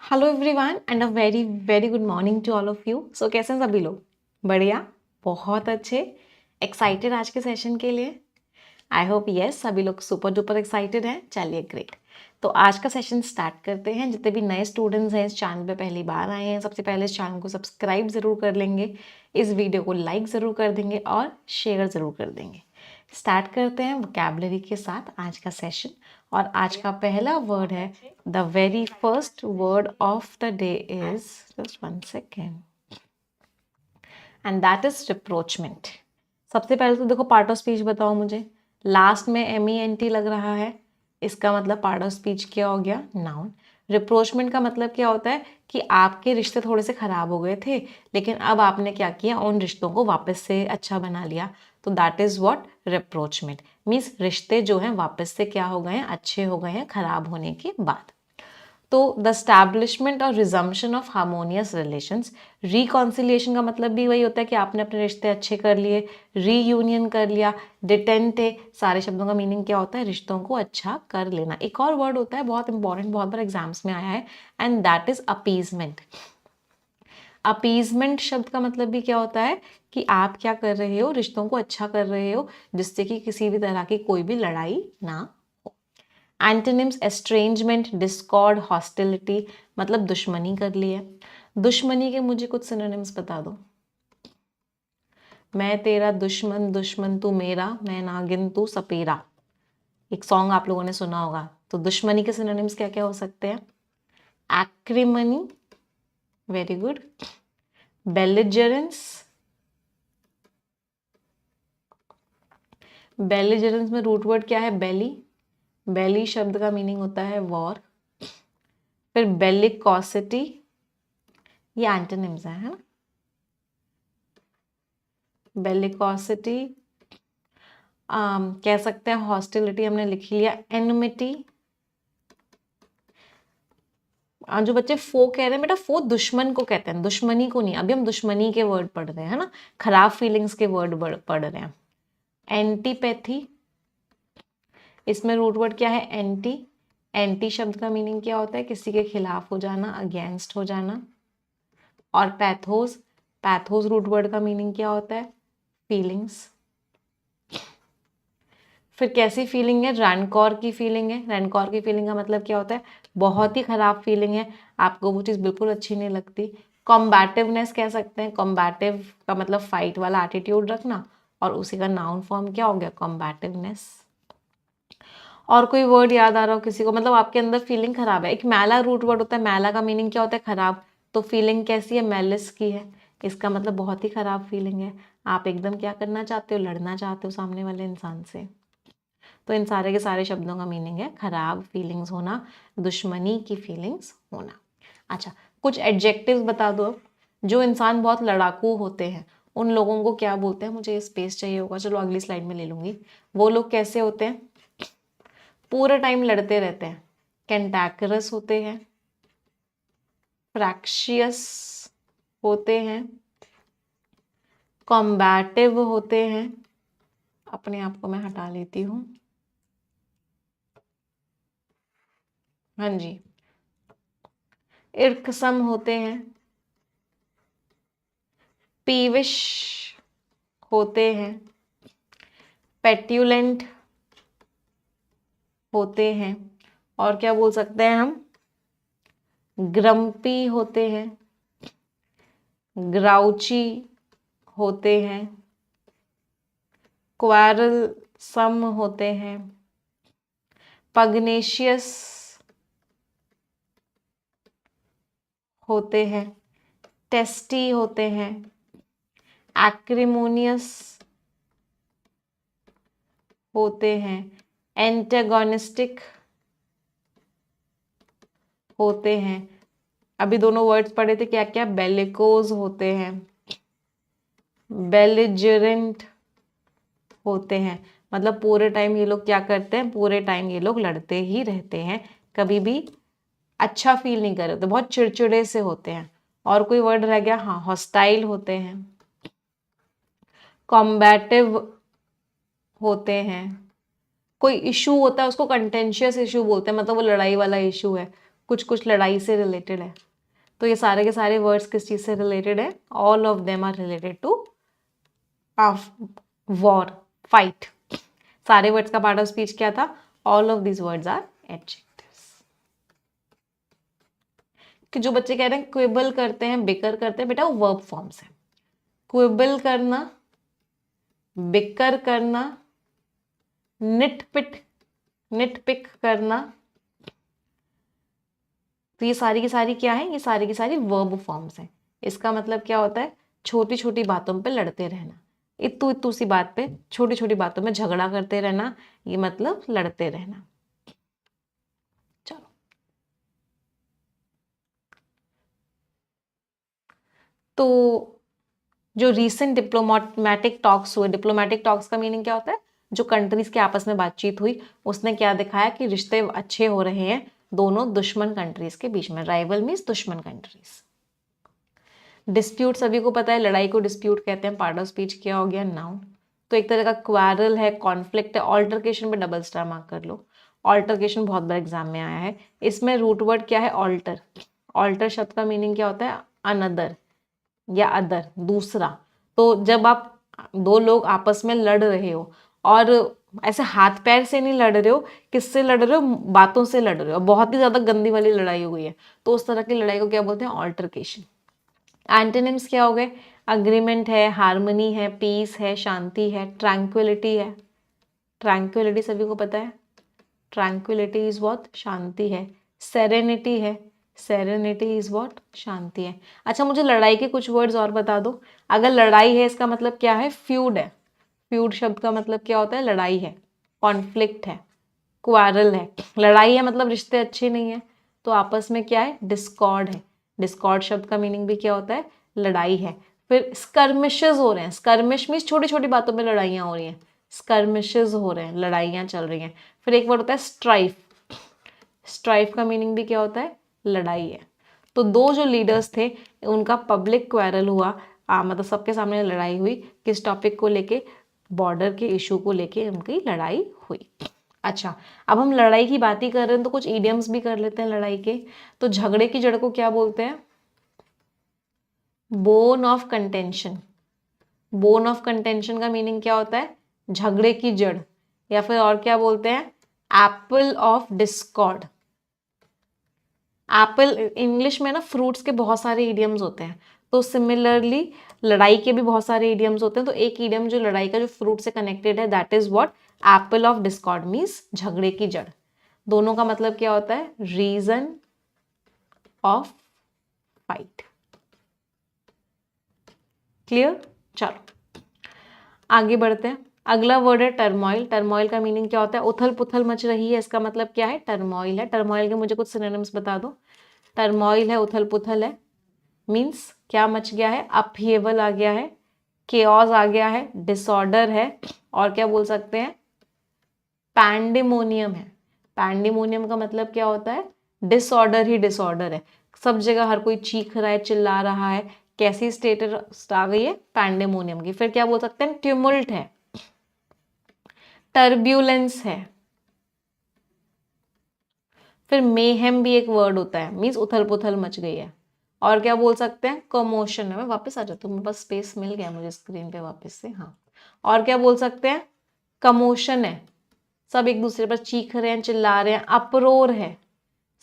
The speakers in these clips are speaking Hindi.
Hello everyone and a very very good morning to all of you. So कैसे हैं सभी लोग? बढ़िया, बहुत अच्छे। एक्साइटेड आज के सेशन के लिए? आई होप यस, सभी लोग सुपर डुपर एक्साइटेड हैं। चलिए ग्रेट। तो आज का सेशन स्टार्ट करते हैं। जितने भी नए स्टूडेंट्स हैं इस चैनल पे पहली बार आए हैं, सबसे पहले इस चैनल को सब्सक्राइब ज़रूर कर लेंगे, इस वीडियो को लाइक ज़रूर कर देंगे और शेयर ज़रूर कर देंगे। स्टार्ट करते हैं वोकैबुलरी के साथ आज का सेशन। और आज का पहला वर्ड है, the very first word of the day is, just one second, and that is rapprochement. सबसे पहले तो देखो, पार्ट ऑफ स्पीच बताओ मुझे। लास्ट में MENT लग रहा है, इसका मतलब पार्ट ऑफ स्पीच क्या हो गया? नाउन। रिप्रोचमेंट का मतलब क्या होता है कि आपके रिश्ते थोड़े से खराब हो गए थे, लेकिन अब आपने क्या किया, उन रिश्तों को वापस से अच्छा बना लिया। तो दैट इज व्हाट? रिप्रोचमेंट। मीन्स रिश्ते जो हैं वापस से क्या हो गए हैं? अच्छे हो गए हैं खराब होने के बाद। तो द स्टैब्लिशमेंट और resumption of harmonious relations. Reconciliation का मतलब भी वही होता है कि आपने अपने रिश्ते अच्छे कर लिए, रीयूनियन कर लिया। डिटेंटे, सारे शब्दों का मीनिंग क्या होता है? रिश्तों को अच्छा कर लेना। एक और वर्ड होता है बहुत इंपॉर्टेंट, बहुत बार एग्जाम्स में आया है, and that is appeasement. Appeasement शब्द का मतलब भी क्या होता है कि आप क्या कर रहे हो? रिश्तों को अच्छा कर रहे हो, जिससे कि किसी भी तरह की कोई भी लड़ाई ना। एंटोनिम्स, एस्ट्रेंजमेंट, डिस्कॉर्ड, हॉस्टिलिटी, मतलब दुश्मनी कर ली है। दुश्मनी के मुझे कुछ सिनोनिम्स बता दो। मैं तेरा दुश्मन, दुश्मन तू मेरा, मैं नागिन तू सपेरा। एक सॉन्ग आप लोगों ने सुना होगा। तो दुश्मनी के सिनोनिम्स क्या क्या हो सकते हैं? एक्रिमनी, वेरी गुड। बेलिजरेंस, बेलिजरेंस में रूट वर्ड क्या है? बेली। बेली शब्द का मीनिंग होता है वॉर। फिर बेलिकॉसिटी, ये एंटोनिम्स है ना? बेलिकॉसिटी, कह सकते हैं हॉस्टिलिटी, हमने लिख लिया। एनमिटी, जो बच्चे फो कह रहे हैं बेटा, फो दुश्मन को कहते हैं, दुश्मनी को नहीं। अभी हम दुश्मनी के वर्ड पढ़ रहे हैं, है ना? खराब फीलिंग्स के वर्ड पढ़ रहे हैं। एंटीपैथी, इसमें रूट वर्ड क्या है? एंटी। एंटी शब्द का मीनिंग क्या होता है? किसी के खिलाफ हो जाना, अगेंस्ट हो जाना। और पैथोस, पैथोस रूट वर्ड का मीनिंग क्या होता है? फीलिंग्स। फिर कैसी फीलिंग है? रैनकॉर की फीलिंग है। रैनकॉर की फीलिंग का मतलब क्या होता है? बहुत ही खराब फीलिंग है, आपको वो चीज़ बिल्कुल अच्छी नहीं लगती। कॉम्बैटिवनेस कह सकते हैं। कॉम्बैटिव का मतलब फाइट वाला एटीट्यूड रखना, और उसी का नाउन फॉर्म क्या हो गया? कॉम्बैटिवनेस। और कोई वर्ड याद आ रहा हो किसी को? मतलब आपके अंदर फीलिंग खराब है। एक मैला रूट वर्ड होता है, मैला का मीनिंग क्या होता है? खराब। तो फीलिंग कैसी है? मैलिस की है। इसका मतलब बहुत ही खराब फीलिंग है, आप एकदम क्या करना चाहते हो? लड़ना चाहते हो सामने वाले इंसान से। तो इन सारे के सारे शब्दों का मीनिंग है खराब फीलिंग्स होना, दुश्मनी की फीलिंग्स होना। अच्छा, कुछ एडजेक्टिव्स बता दो अब। जो इंसान बहुत लड़ाकू होते हैं उन लोगों को क्या बोलते हैं? मुझे स्पेस चाहिए होगा, चलो अगली स्लाइड में ले लूंगी। वो लोग कैसे होते हैं? पूरे टाइम लड़ते रहते हैं। कैंटैकरस होते हैं, फ्रैक्शियस होते हैं, कॉम्बैटिव होते हैं। अपने आप को मैं हटा लेती हूँ। हाँ जी। इर्कसम होते हैं, पीविश होते हैं, पेट्यूलेंट होते हैं, और क्या बोल सकते हैं हम? ग्रम्पी होते हैं, ग्राउची होते हैं, क्वारलसम होते हैं, पग्नेशियस होते हैं, टेस्टी होते हैं, एक्रिमोनियस होते हैं, एंटेगोनिस्टिक होते हैं। अभी दोनों वर्ड्स पढ़े थे क्या क्या? बेलिकोज होते हैं, बेलिजरेंट होते हैं। मतलब पूरे टाइम ये लोग क्या करते हैं? पूरे टाइम ये लोग लड़ते ही रहते हैं, कभी भी अच्छा फील नहीं कर रहे होते, बहुत चिड़चिड़े से होते हैं। और कोई वर्ड रह गया? हाँ, हॉस्टाइल होते हैं, कॉम्बैटिव होते हैं। कोई इशू होता है उसको कंटेंशियस इशू बोलते हैं, मतलब वो लड़ाई वाला इशू है, कुछ कुछ लड़ाई से रिलेटेड है। तो ये सारे के सारे वर्ड्स किस चीज से रिलेटेड है? All of them are related to war, fight. सारे वर्ड्स का पार्ट ऑफ स्पीच क्या था? All of these words are adjectives. कि जो बच्चे कह रहे हैं क्विबल करते हैं, बिकर करते हैं, बेटा वो वर्ब फॉर्म्स है। क्विबल करना, बिकर करना, निटपिक करना, तो ये सारी की सारी क्या है? ये सारी की सारी वर्ब फॉर्म्स हैं। इसका मतलब क्या होता है? छोटी छोटी बातों पे लड़ते रहना, इतू इतू सी बात पे छोटी छोटी बातों में झगड़ा करते रहना, ये मतलब लड़ते रहना। चलो, तो जो रीसेंट डिप्लोमेटिक टॉक्स हुए, डिप्लोमेटिक टॉक्स का मीनिंग क्या होता है? जो कंट्रीज के आपस में बातचीत हुई, उसने क्या दिखाया कि रिश्ते अच्छे हो रहे हैं दोनों दुश्मन कंट्रीज के बीच में। राइवल मीन्स दुश्मन कंट्रीज। डिस्प्यूट सभी को पता है, लड़ाई को डिस्प्यूट कहते हैं। पार्ट ऑफ स्पीच क्या हो गया? नाउन। तो एक तरह का क्वारल है, कॉन्फ्लिक्ट है। ऑल्टरकेशन पे डबल स्टार मार्क कर लो। ऑल्टरकेशन बहुत बार एग्जाम में आया है। इसमें रूट वर्ड क्या है? ऑल्टर। ऑल्टर शब्द का मीनिंग क्या होता है? अनदर या अदर, दूसरा। तो जब आप दो लोग आपस में लड़ रहे हो और ऐसे हाथ पैर से नहीं लड़ रहे हो, किससे लड़ रहे हो? बातों से लड़ रहे हो, बहुत ही ज्यादा गंदी वाली लड़ाई हुई है, तो उस तरह की लड़ाई को क्या बोलते हैं? ऑल्टरकेशन। एंटोनिम्स क्या हो गए? अग्रीमेंट है, हार्मनी है, पीस है, शांति है, ट्रैंक्विलिटी है। ट्रैंक्विलिटी सभी को पता है, ट्रैंक्विलिटी इज व्हाट? शांति है। सेरेनिटी है, सेरेनिटी इज व्हाट? शांति है। अच्छा, मुझे लड़ाई के कुछ वर्ड्स और बता दो। अगर लड़ाई है, इसका मतलब क्या है? फ्यूड है। फ्यूड शब्द का मतलब क्या होता है? लड़ाई है। कॉन्फ्लिक्ट है, क्वारल है। लड़ाई है मतलब रिश्ते अच्छे नहीं है, तो आपस में क्या है? डिस्कॉर्ड है। डिस्कॉर्ड शब्द का मीनिंग भी क्या होता है? लड़ाई है। फिर स्कर्मिशेस हो रहे हैं। स्कर्मिश मीन्स छोटी छोटी बातों में लड़ाइयाँ हो रही हैं। स्कर्मिशेस हो रहे हैं, लड़ाइयाँ चल रही हैं। फिर एक वर्ड होता है स्ट्राइफ। स्ट्राइफ का मीनिंग भी क्या होता है? लड़ाई है। तो दो जो लीडर्स थे, उनका पब्लिक क्वेरल हुआ, मतलब सबके सामने लड़ाई हुई। किस टॉपिक को लेके? बॉर्डर के इशू को लेके उनकी लड़ाई हुई। अच्छा, अब हम लड़ाई की बात ही कर रहे हैं तो कुछ इडियम्स भी कर लेते हैं लड़ाई के। तो झगड़े की जड़ को क्या बोलते हैं? Bone of contention. Bone of contention का मीनिंग क्या होता है? झगड़े की जड़। या फिर और क्या बोलते हैं? Apple of Discord. Apple, English में ना फ्रूट्स के बहुत सारे इडियम्स होते हैं, तो सिमिलरली लड़ाई के भी बहुत सारे इडियम्स होते हैं। तो एक इडियम जो लड़ाई का, जो फ्रूट से कनेक्टेड है, that is what? Apple of discord means झगड़े की जड़। दोनों का मतलब क्या होता है? Reason of fight. क्लियर? चलो आगे बढ़ते हैं। अगला वर्ड है टर्मोइल। टर्मोइल का मीनिंग क्या होता है? उथल पुथल मच रही है, इसका मतलब क्या है? टर्मोइल है। टर्मोइल के मुझे कुछ सिनोनिम्स बता दो। टर्मोइल है, उथल पुथल है, मीन्स क्या मच गया है? अपहीवल आ गया है, केओस आ गया है, डिसऑर्डर है, और क्या बोल सकते हैं? पैंडेमोनियम है। पैंडेमोनियम का मतलब क्या होता है? डिसऑर्डर ही डिसऑर्डर है। सब जगह हर कोई चीख रहा है, चिल्ला रहा है। कैसी स्टेट आ गई है? पैंडेमोनियम की। फिर क्या बोल सकते हैं? ट्यूमुल्ट है, टर्ब्यूलेंस है। फिर मेहेम भी एक वर्ड होता है, मीन्स उथल पुथल मच गई है। और क्या बोल सकते हैं? कमोशन है। मैं वापस आ जाती हूँ, मेरे पास स्पेस मिल गया मुझे स्क्रीन पे वापस से। हाँ, और क्या बोल सकते हैं? कमोशन है, सब एक दूसरे पर चीख रहे हैं, चिल्ला रहे हैं। अप्रोर है,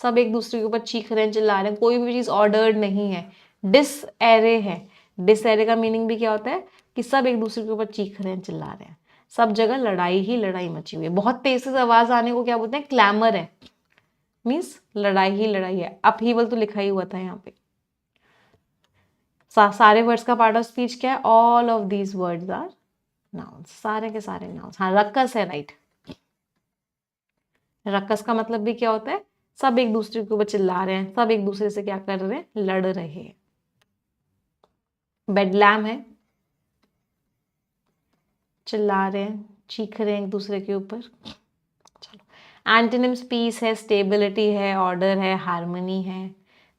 सब एक दूसरे के ऊपर चीख रहे हैं, चिल्ला रहे हैं, कोई भी चीज ऑर्डर्ड नहीं है। डिसएरे है। डिसएरे का मीनिंग भी क्या होता है? कि सब एक दूसरे के ऊपर चीख रहे हैं, चिल्ला रहे हैं, सब जगह लड़ाई ही लड़ाई मची हुई है। बहुत तेज से आवाज आने को क्या बोलते हैं? क्लैमर है, मीन्स लड़ाई ही लड़ाई है। अपहीवल तो लिखा ही हुआ था यहाँ पे। सारे वर्ड्स का पार्ट ऑफ स्पीच क्या है? All of these words are nouns. सारे के सारे नाउन्स। हाँ, रक्कस है, राइट। रक्कस का मतलब भी क्या होता है? सब एक दूसरे के ऊपर चिल्ला रहे हैं, सब एक दूसरे से क्या कर रहे हैं? लड़ रहे हैं। बेडलैम है, चिल्ला रहे हैं, चीख रहे हैं एक दूसरे के ऊपर। चलो, एंटोनिम्स पीस है, स्टेबिलिटी है, ऑर्डर है, हार्मनी है,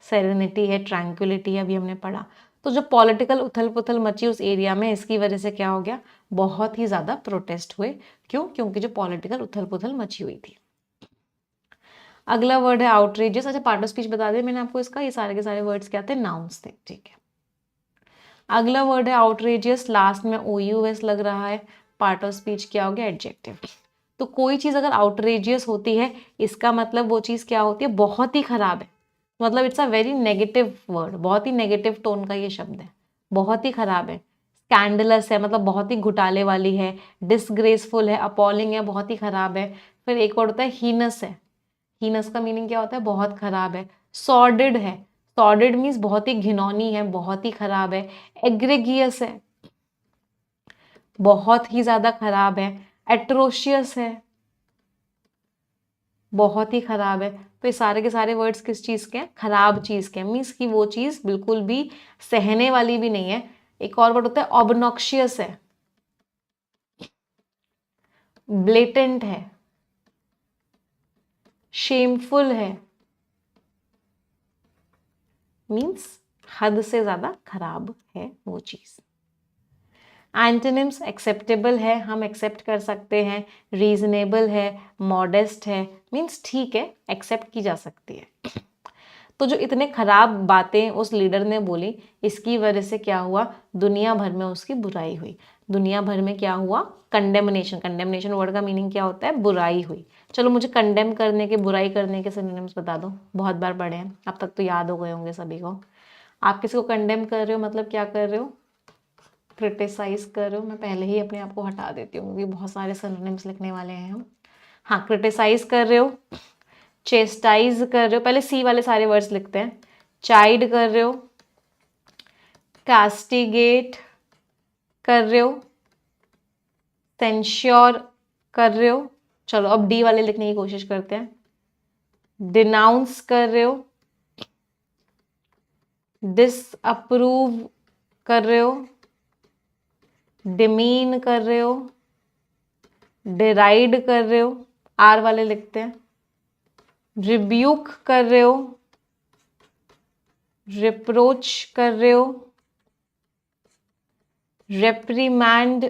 सेरेनिटी है, ट्रैंक्विलिटी है, अभी हमने पढ़ा। तो जो पॉलिटिकल उथल पुथल मची उस एरिया में, इसकी वजह से क्या हो गया? बहुत ही ज्यादा प्रोटेस्ट हुए। क्यों? क्योंकि जो पॉलिटिकल उथल पुथल मची हुई थी। अगला वर्ड है आउटरेजियस। अच्छा पार्ट ऑफ स्पीच बता दें मैंने आपको इसका, ये सारे के सारे वर्ड्स क्या थे, नाउन्स थे, ठीक है। अगला वर्ड है आउटरेजियस, लास्ट में OUS लग रहा है, पार्ट ऑफ स्पीच क्या हो गया, एडजेक्टिव। तो कोई चीज़ अगर आउटरेजियस होती है इसका मतलब वो चीज़ क्या होती है, बहुत ही खराब है, मतलब it's a very negative word, बहुत ही नेगेटिव टोन का ये शब्द है, बहुत ही खराब है। स्कैंडलस है मतलब बहुत ही घुटाले वाली है, डिसग्रेसफुल है, अपॉलिंग है, बहुत ही खराब है। फिर एक वर्ड होता है हीनस है, हीनस का मीनिंग क्या होता है, बहुत खराब है। सॉर्डिड है, सॉर्डिड मीन्स बहुत ही घिनौनी है, बहुत ही खराब है। एग्रेगियस है, बहुत ही ज्यादा खराब है। एट्रोशियस है, बहुत ही खराब है। तो ये सारे के सारे वर्ड्स किस चीज के हैं, खराब चीज के हैं, मीन्स कि वो चीज बिल्कुल भी सहने वाली भी नहीं है। एक और वर्ड होता है ऑबनॉक्शियस है, ब्लेटेंट है, शेमफुल है, मीन्स हद से ज्यादा खराब है वो चीज। एंटोनिम्स एक्सेप्टेबल है, हम एक्सेप्ट कर सकते हैं, रीजनेबल है, मॉडेस्ट है, मीन्स ठीक है, एक्सेप्ट की जा सकती है। तो जो इतने खराब बातें उस लीडर ने बोली, इसकी वजह से क्या हुआ, दुनिया भर में उसकी बुराई हुई। दुनिया भर में क्या हुआ, कंडेमनेशन। कंडेमनेशन वर्ड का मीनिंग क्या होता है, बुराई हुई। चलो मुझे कंडेम करने के, बुराई करने के सिनोनिम्स बता दो, बहुत बार पढ़े हैं, अब तक तो याद हो गए होंगे सभी को। आप किसी को कंडेम कर रहे हो मतलब क्या कर रहे हो, क्रिटिसाइज कर रहे हो। मैं पहले ही अपने आप को हटा देती हूँ क्योंकि बहुत सारे सिनोनिम्स लिखने वाले हैं हम। हाँ, क्रिटिसाइज कर रहे हो, चेस्टाइज कर रहे हो, पहले सी वाले सारे वर्ड्स लिखते हैं। चाइड कर रहे हो, कास्टिगेट कर रहे हो, सेंश्योर कर रहे हो। चलो अब डी वाले लिखने की कोशिश करते हैं। डिनाउंस कर रहे हो, डिसअप्रूव कर रहे हो, डिमीन कर रहे हो, डिराइड कर रहे हो, आर वाले लिखते हैं। रिब्यूक कर रहे हो, रिप्रोच कर रहे हो, रेप्रीमैंड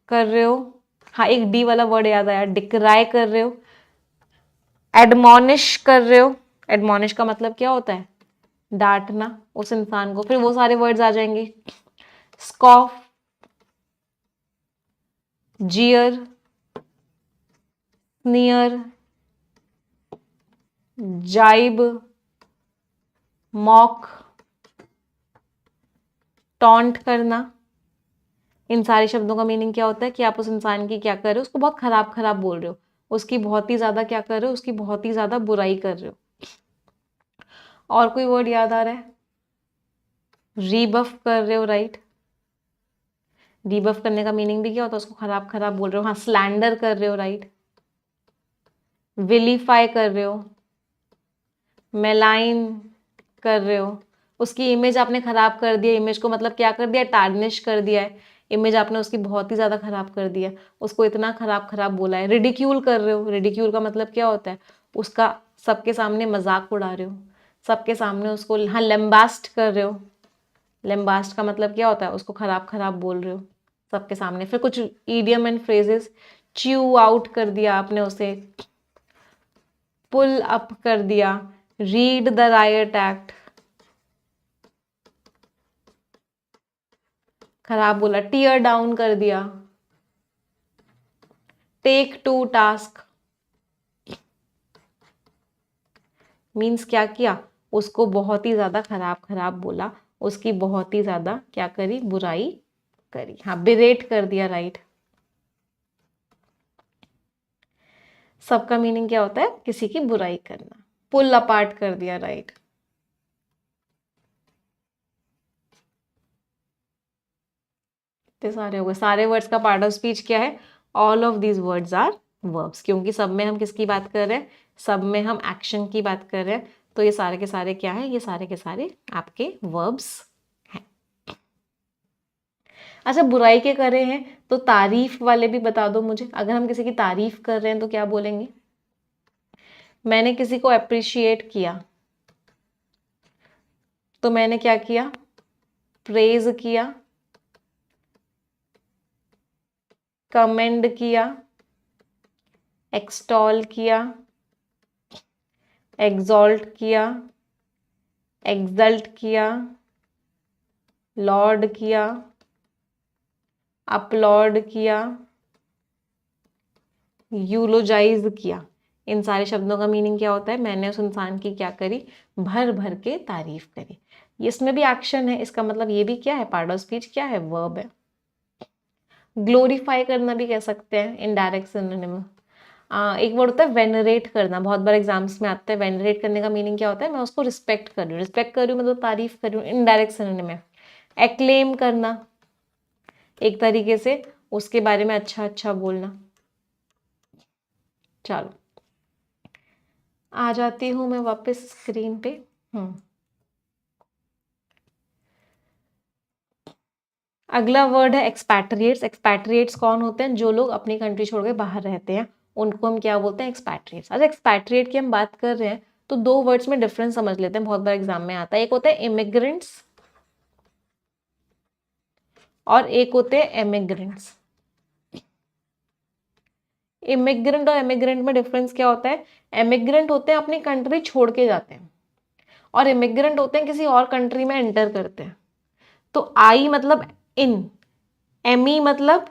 कर रहे हो। हाँ, एक डी वाला वर्ड याद आया, डिक्राई कर रहे हो, एडमोनिश कर रहे हो। एडमोनिश का मतलब क्या होता है, डांटना उस इंसान को। फिर वो सारे वर्ड्स आ जाएंगे, स्कॉफ, जियर, स्नियर, जाइब, मॉक, टॉन्ट करना। इन सारे शब्दों का मीनिंग क्या होता है कि आप उस इंसान की क्या कर रहे हो, उसको बहुत खराब खराब बोल रहे हो, उसकी बहुत ही ज्यादा क्या कर रहे हो, उसकी बहुत ही ज्यादा बुराई कर रहे हो। और कोई वर्ड याद आ रहा है, रीबफ कर रहे हो, राइट। रीबफ करने का मीनिंग भी क्या होता है, उसको खराब खराब बोल रहे हो। हाँ, स्लैंडर कर रहे हो, राइट। विलीफाई कर रहे हो, मेलाइन कर रहे हो, उसकी इमेज आपने खराब कर दिया। इमेज को मतलब क्या कर दिया, टार्निश कर दिया है। इमेज आपने उसकी बहुत ही ज्यादा खराब कर दिया, उसको इतना खराब खराब बोला है। रिडिक्यूल कर रहे हो, रिडिक्यूल का मतलब क्या होता है, उसका सबके सामने मजाक उड़ा रहे हो, सबके सामने उसको। हाँ, लेम्बास्ट कर रहे हो, लेम्बास्ट का मतलब क्या होता है, उसको खराब खराब बोल रहे हो सबके सामने। फिर कुछ idiom and phrases, chew out कर दिया आपने उसे, पुल अप कर दिया, रीड द रायट एक्ट, खराब बोला, टीयर डाउन कर दिया, टेक टू टास्क, मीन्स क्या किया, उसको बहुत ही ज्यादा खराब खराब बोला, उसकी बहुत ही ज्यादा क्या करी, बुराई करी। हाँ, बिरेट कर दिया, राइट। सबका मीनिंग क्या होता है, किसी की बुराई करना। पुल अपार्ट कर दिया, राइट। सारे हो गए। सारे वर्ड्स का पार्ट ऑफ स्पीच क्या है, all of these words are verbs, क्योंकि सब में हम किसकी बात कर रहे हैं, सब में हम एक्शन की बात कर रहे हैं। तो ये सारे के सारे क्या है, ये सारे के सारे आपके वर्ब्स हैं। अच्छा, बुराई के करे हैं तो तारीफ वाले भी बता दो मुझे। अगर हम किसी की तारीफ कर रहे हैं तो क्या बोलेंगे, मैंने किसी को अप्रिशिएट किया, तो मैंने क्या किया, प्रेज किया, कमेंड किया, एक्सटॉल किया, एग्जॉल्ट किया, एग्जल्ट किया, लॉर्ड किया, अपलॉड किया, यूलोजाइज किया। इन सारे शब्दों का मीनिंग क्या होता है? मैंने उस इंसान की क्या करी? भर भर के तारीफ करी। इसमें भी एक्शन है, इसका मतलब ये भी क्या है? पार्ट ऑफ स्पीच क्या है? वर्ब है। ग्लोरीफाई करना भी कह सकते हैं, इनडायरेक्ट सिनोनिम। एक वर्ड होता है वेनरेट करना, बहुत बार एग्जाम्स में आता है। वेनरेट करने का मीनिंग क्या होता है? मैं उसको रिस्पेक्ट कर रही हूँ। रिस्पेक्ट कर रही हूँ मतलब तारीफ कर रही हूँ, इनडायरेक्ट सिनोनिम है। एक्लेम करना, एक तरीके से उसके बारे में अच्छा अच्छा बोलना। चलो आ जाती हूँ मैं वापस स्क्रीन पे। अगला वर्ड है एक्सपैट्रिएट्स। एक्सपैट्रिएट्स कौन होते हैं? जो लोग अपनी कंट्री छोड़ के बाहर रहते हैं, उनको हम क्या बोलते हैं? एक्सपैट्रिएट्स। अच्छा, एक्सपैट्रिएट की हम बात कर रहे हैं तो दो वर्ड्स में डिफरेंस समझ लेते हैं, बहुत बार एग्जाम में आता है। एक होता है इमिग्रेंट्स और एक होते हैं एमिग्रेंट्स। इमिग्रेंट और एमिग्रेंट में डिफरेंस क्या होता है? एमिग्रेंट होते हैं अपनी कंट्री छोड़ के जाते हैं, और इमिग्रेंट होते हैं किसी और कंट्री में एंटर करते हैं। तो आई मतलब इन, एम ई मतलब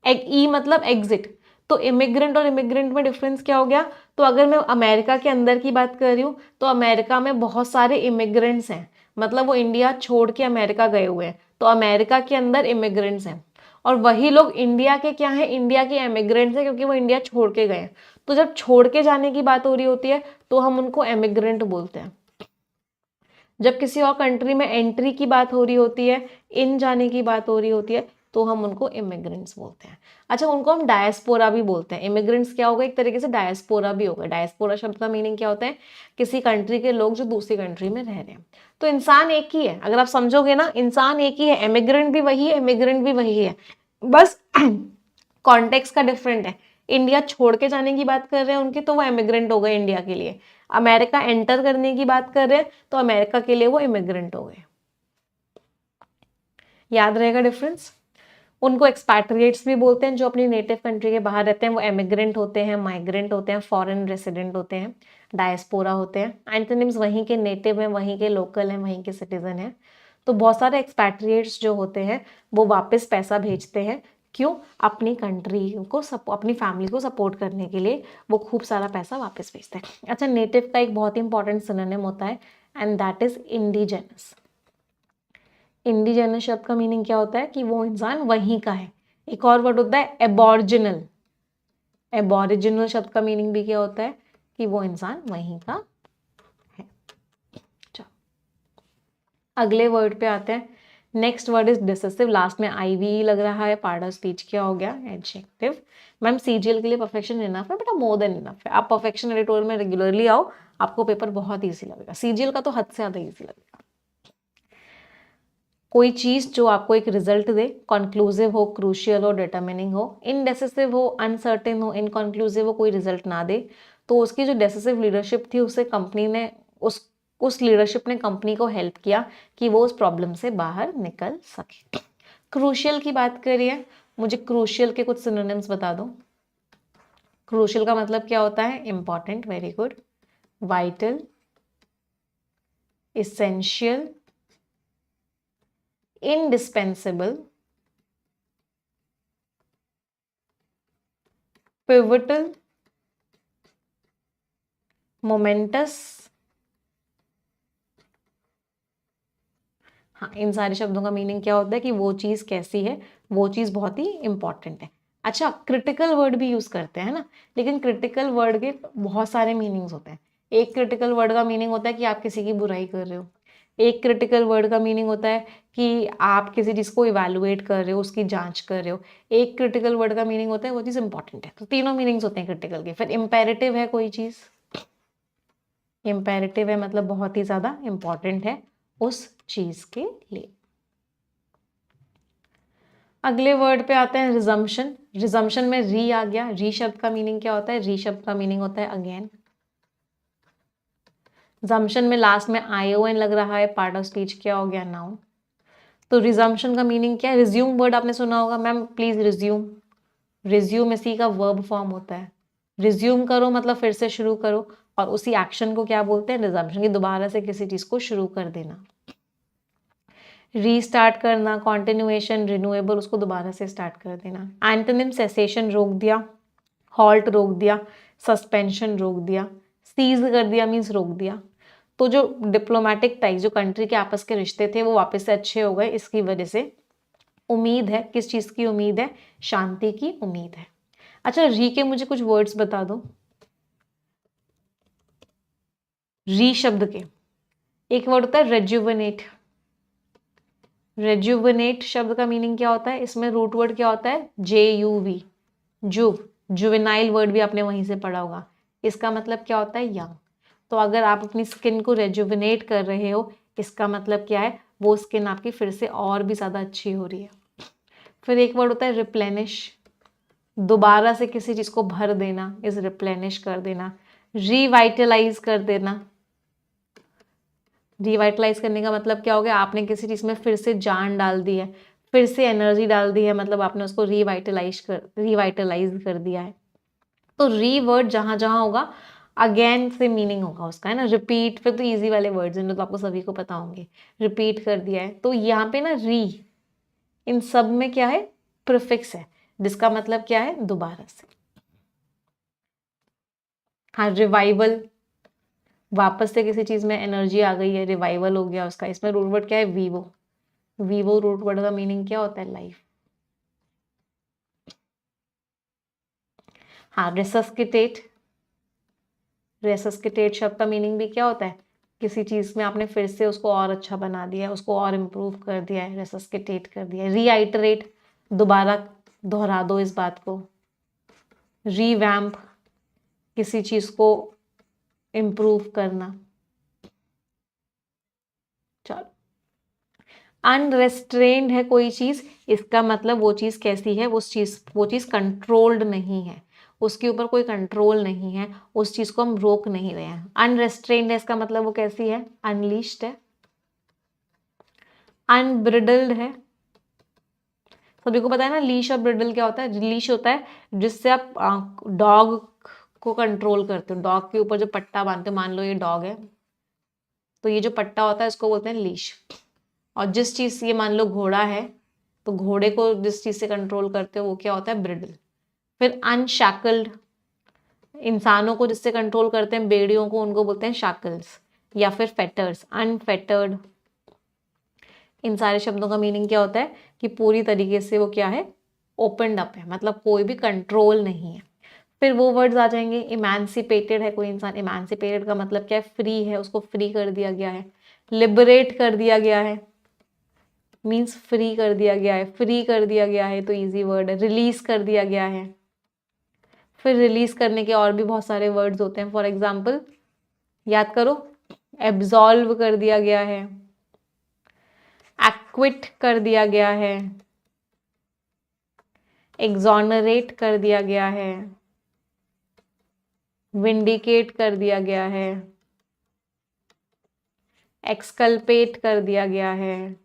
ई मतलब एग्जिट। तो इमिग्रेंट और इमिग्रेंट में डिफरेंस क्या हो गया? तो अगर मैं अमेरिका के अंदर की बात कर रही हूँ तो अमेरिका में बहुत सारे इमिग्रेंट्स हैं, मतलब वो इंडिया छोड़ के अमेरिका गए हुए हैं, तो अमेरिका के अंदर इमिग्रेंट्स हैं। और वही लोग इंडिया के क्या हैं? इंडिया के इमिग्रेंट्स हैं, क्योंकि वो इंडिया छोड़ के गए हैं। तो जब छोड़ के जाने की बात हो रही होती है तो हम उनको इमिग्रेंट बोलते हैं। जब किसी और कंट्री में एंट्री की बात हो रही होती है, इन जाने की बात हो रही होती है, तो हम उनको इमिग्रेंट्स बोलते हैं। अच्छा, उनको हम डायस्पोरा भी बोलते हैं। इमिग्रेंट्स क्या होगा? एक तरीके से डायस्पोरा भी होगा। डायस्पोरा शब्द का मीनिंग क्या होता है? किसी कंट्री के लोग जो दूसरी कंट्री में रह रहे हैं। तो इंसान एक ही है, अगर आप समझोगे ना, इंसान एक ही है। इमिग्रेंट भी वही है, इमिग्रेंट भी वही है, बस कॉन्टेक्स्ट का डिफरेंट है। इंडिया छोड़ के जाने की बात कर रहे हैं उनकी, तो वो इमिग्रेंट हो गए इंडिया के लिए। अमेरिका एंटर करने की बात कर रहे हैं तो अमेरिका के लिए वो इमिग्रेंट हो गए। याद रहेगा डिफरेंस। उनको एक्सपैट्रिएट्स भी बोलते हैं, जो अपनी नेटिव कंट्री के बाहर रहते हैं। वो एमिग्रेंट होते हैं, माइग्रेंट होते हैं, फॉरेन रेसिडेंट होते हैं, डायस्पोरा होते हैं। एंटोनिम्स वहीं के नेटिव हैं, वहीं के लोकल हैं, वहीं के सिटीजन हैं। तो बहुत सारे एक्सपैट्रिएट्स जो होते हैं वो वापस पैसा भेजते हैं। क्यों? अपनी कंट्री को अपनी फैमिली को सपोर्ट करने के लिए वो खूब सारा पैसा वापस भेजते हैं। अच्छा, नेटिव का एक बहुत इंपॉर्टेंट सिनोनिम होता है, and that is indigenous. Indigenous शब्द का मीनिंग क्या होता है? कि वो इंसान वहीं का है। एक और वर्ड होता है एबॉर्जिनल। एबॉरिजिनल शब्द का मीनिंग भी क्या होता है? कि वो इंसान वहीं का है। चलो अगले वर्ड पे आते हैं। Next word is decisive. Last में आईवी लग रहा है, पार्ट ऑफ स्पीच क्या हो गया? एडजेक्टिव। मैम सीजीएल के लिए परफेक्शन इनफ है बेटा, मोर देन इनफ है। आप परफेक्शन एडिटोरियल में रेगुलरली आओ, आपको पेपर बहुत ईजी लगेगा। सीजीएल का तो हद से ज्यादा ईजी लगेगा। कोई चीज जो आपको एक रिजल्ट दे, कंक्लूसिव हो, क्रूशियल हो, डिटरमिनिंग हो। इनडेसिसिव हो, अनसर्टेन हो, इनकंक्लूसिव हो, कोई रिजल्ट ना दे, तो उसकी जो डेसिसिव लीडरशिप थी उससे कंपनी ने उस लीडरशिप ने कंपनी को हेल्प किया कि वो उस प्रॉब्लम से बाहर निकल सके। क्रूशियल की बात करिए, मुझे क्रूशियल के कुछ सिनोनिम्स बता दो। क्रूशियल का मतलब क्या होता है? Important, very good. Vital, essential, indispensable, pivotal, momentous। हाँ, इन सारे शब्दों का मीनिंग क्या होता है? कि वो चीज कैसी है? वो चीज बहुत ही इंपॉर्टेंट है। अच्छा, क्रिटिकल वर्ड भी यूज करते हैं ना, लेकिन क्रिटिकल वर्ड के बहुत सारे मीनिंग्स होते हैं। एक क्रिटिकल वर्ड का मीनिंग होता है कि आप किसी की बुराई कर रहे हो। एक क्रिटिकल वर्ड का मीनिंग होता है कि आप किसी चीज को इवेलुएट कर रहे हो, उसकी जांच कर रहे हो। एक क्रिटिकल वर्ड का मीनिंग होता है वो चीज इंपॉर्टेंट है। तो तीनों मीनिंग्स होते हैं क्रिटिकल के। फिर इंपेरेटिव है कोई चीज, इंपेरेटिव है मतलब बहुत ही ज्यादा इंपॉर्टेंट है उस चीज के लिए। अगले वर्ड पे आते हैं रिजम्पशन। रिजम्पशन में री आ गया। री शब्द का मीनिंग क्या होता है? री शब्द का मीनिंग होता है अगेन। जम्पशन में लास्ट में आईओएन लग रहा है, पार्ट ऑफ स्पीच क्या हो गया? नाउन। तो रिजम्पशन का मीनिंग क्या है? रिज्यूम वर्ड आपने सुना होगा, मैम प्लीज रिज्यूम। रिज्यूम इसी का वर्ब फॉर्म होता है। रिज्यूम करो मतलब फिर से शुरू करो। और उसी एक्शन को क्या बोलते हैं? रिजम्पशन, कि दोबारा से किसी चीज को शुरू कर देना। रीस्टार्ट करना, कॉन्टिन्यूएशन, रिन्यूएबल, उसको दोबारा से स्टार्ट कर देना। एंटोनिम सेसेशन, रोक दिया, हॉल्ट रोक दिया, सस्पेंशन रोक दिया, सीज कर दिया मीन्स रोक दिया। तो जो डिप्लोमेटिक टाइज, जो कंट्री के आपस के रिश्ते थे वो वापस से अच्छे हो गए, इसकी वजह से उम्मीद है, किस चीज की उम्मीद है? शांति की उम्मीद है। अच्छा, री के मुझे कुछ वर्ड्स बता दो, री शब्द के। एक वर्ड होता है रेजुवनेट। रेजुवनेट शब्द का मीनिंग क्या होता है? इसमें रूट वर्ड क्या होता है? JUV, जुव, जुवेनाइल वर्ड भी आपने वहीं से पढ़ा होगा। इसका मतलब क्या होता है? यंग। तो अगर आप अपनी स्किन को रेजुवनेट कर रहे हो, इसका मतलब क्या है? वो स्किन आपकी फिर से और भी ज्यादा अच्छी हो रही है। फिर एक वर्ड होता है रिप्लेनिश, दोबारा से किसी चीज को भर देना, इस रिप्लेनिश कर देना। रिवाइटलाइज कर देना, रिवाइटलाइज करने का मतलब क्या हो गया? आपने किसी चीज में फिर से जान डाल दी है, फिर से एनर्जी डाल दी है, मतलब आपने उसको रिवाइटलाइज कर दिया है। तो री वर्ड जहां जहां होगा अगेन से मीनिंग होगा उसका, है ना। रिपीट, फिर तो इजी वाले वर्ड्स हैं तो आपको सभी को पता होंगे। रिपीट कर दिया है, तो यहाँ पे ना री, इन सब में क्या है? प्रीफिक्स है, जिसका मतलब क्या है? दोबारा से। हाँ, रिवाइवल, वापस से किसी चीज में एनर्जी आ गई है, रिवाइवल हो गया उसका। इसमें रूट वर्ड क्या है? वीवो। वीवो रूट वर्ड का मीनिंग क्या होता है? लाइफ। हाँ, रिसस्किटेट, रेसस्किटेट शब्द का मीनिंग भी क्या होता है? किसी चीज में आपने फिर से उसको और अच्छा बना दिया है, उसको और इम्प्रूव कर दिया है, रेसस्किटेट कर दिया है। रीआइटरेट, दोबारा दोहरा दो इस बात को। रीवैम्प, किसी चीज को इम्प्रूव करना। चलो, अनरेस्ट्रेन्ड है कोई चीज, इसका मतलब वो चीज कैसी है? वो चीज कंट्रोल्ड नहीं है, उसके ऊपर कोई कंट्रोल नहीं है, उस चीज को हम रोक नहीं रहे हैं। अनरेस्ट्रेन्ड है, इसका मतलब वो कैसी है? अनलीश्ड है। अनब्रिडल्ड है, सभी को पता है ना लीश और ब्रिडल क्या होता है? लीश होता है जिससे आप डॉग को कंट्रोल करते हो, डॉग के ऊपर जो पट्टा बांधते हो, मान लो ये डॉग है तो ये जो पट्टा होता है इसको बोलते हैं लीश। और जिस चीज से, ये मान लो घोड़ा है, तो घोड़े को जिस चीज से कंट्रोल करते हो वो क्या होता है? ब्रिडल। फिर अनशैकल्ड, इंसानों को जिससे कंट्रोल करते हैं, बेड़ियों को, उनको बोलते हैं शैकल्स। या फिर फेटर्स, अनफेटर्ड। इन सारे शब्दों का मीनिंग क्या होता है? कि पूरी तरीके से वो क्या है? ओपनड अप है, मतलब कोई भी कंट्रोल नहीं है। फिर वो वर्ड्स आ जाएंगे। इमेंसिपेटेड है कोई इंसान, इमेंसिपेटेड का मतलब क्या है? फ्री है, उसको फ्री कर दिया गया है। लिबरेट कर दिया गया है मीन्स फ्री कर दिया गया है, फ्री कर दिया गया है तो इजी वर्ड है। रिलीज कर दिया गया है। फिर रिलीज करने के और भी बहुत सारे वर्ड्स होते हैं, फॉर एग्जाम्पल याद करो, एब्जॉल्व कर दिया गया है, एक्विट कर दिया गया है, एग्जॉनरेट कर दिया गया है, विंडिकेट कर दिया गया है, एक्सकल्पेट कर दिया गया है,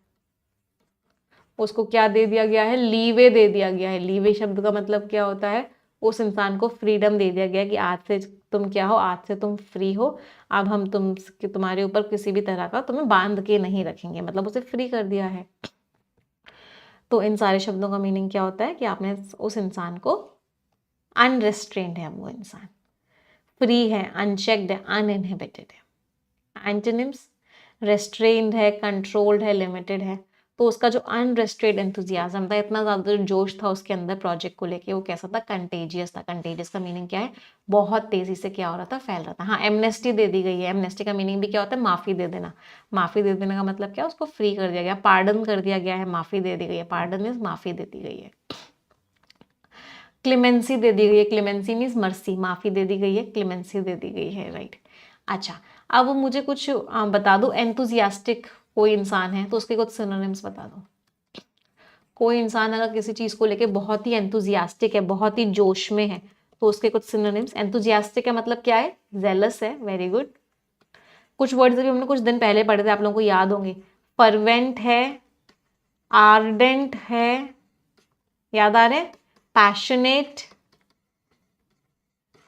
उसको क्या दे दिया गया है? लीवे दे दिया गया है। लीवे शब्द का मतलब क्या होता है? उस इंसान को फ्रीडम दे दिया गया है कि आज से तुम क्या हो? आज से तुम फ्री हो, अब हम तुम्हारे ऊपर किसी भी तरह का तुम्हें बांध के नहीं रखेंगे, मतलब उसे फ्री कर दिया है। तो इन सारे शब्दों का मीनिंग क्या होता है? कि आपने उस इंसान को, अनरेस्ट्रेन्ड है वो इंसान, फ्री है, अनचेक्ड है, अनइनहिबिटेड है। एंटोनिम्स, रेस्ट्रेन्ड है, कंट्रोल्ड है, लिमिटेड है। तो उसका जो अनरेस्ट्रेन्ड एंथुजियाज्म था, इतना ज्यादा जोश था उसके अंदर प्रोजेक्ट को लेके, वो कैसा था? कंटेजियस था। कंटेजियस का मीनिंग क्या है? बहुत तेजी से क्या हो रहा था? फैल रहा था। हाँ, एमनेस्टी दे दी गई है। एमनेस्टी का मीनिंग भी क्या होता है? माफी दे देना। माफी दे देने का मतलब क्या? उसको फ्री कर दिया गया, पार्डन कर दिया गया है, माफी दे दी गई है। पार्डन मीन्स माफी दे दी गई है। क्लेमेंसी दे दी गई है, क्लेमेंसी मीन्स मर्सी, माफी दे दी गई है, क्लेमेंसी दे दी गई है, राइट। अच्छा, अब मुझे कुछ बता दो, एंथुजियास्टिक कोई इंसान है तो उसके कुछ सिनोनिम्स बता दो। कोई इंसान अगर किसी चीज को लेके बहुत ही एंथुजियास्टिक है, बहुत ही जोश में है, तो उसके कुछ सिनोनिम्स। एंथुजियास्टिक का मतलब क्या है? जेलस है, वेरी गुड। कुछ वर्ड्स भी हमने कुछ दिन पहले पढ़े थे, आप लोगों को याद होंगे। फर्वेंट है, आर्डेंट है, याद आ रहे हैं? पैशनेट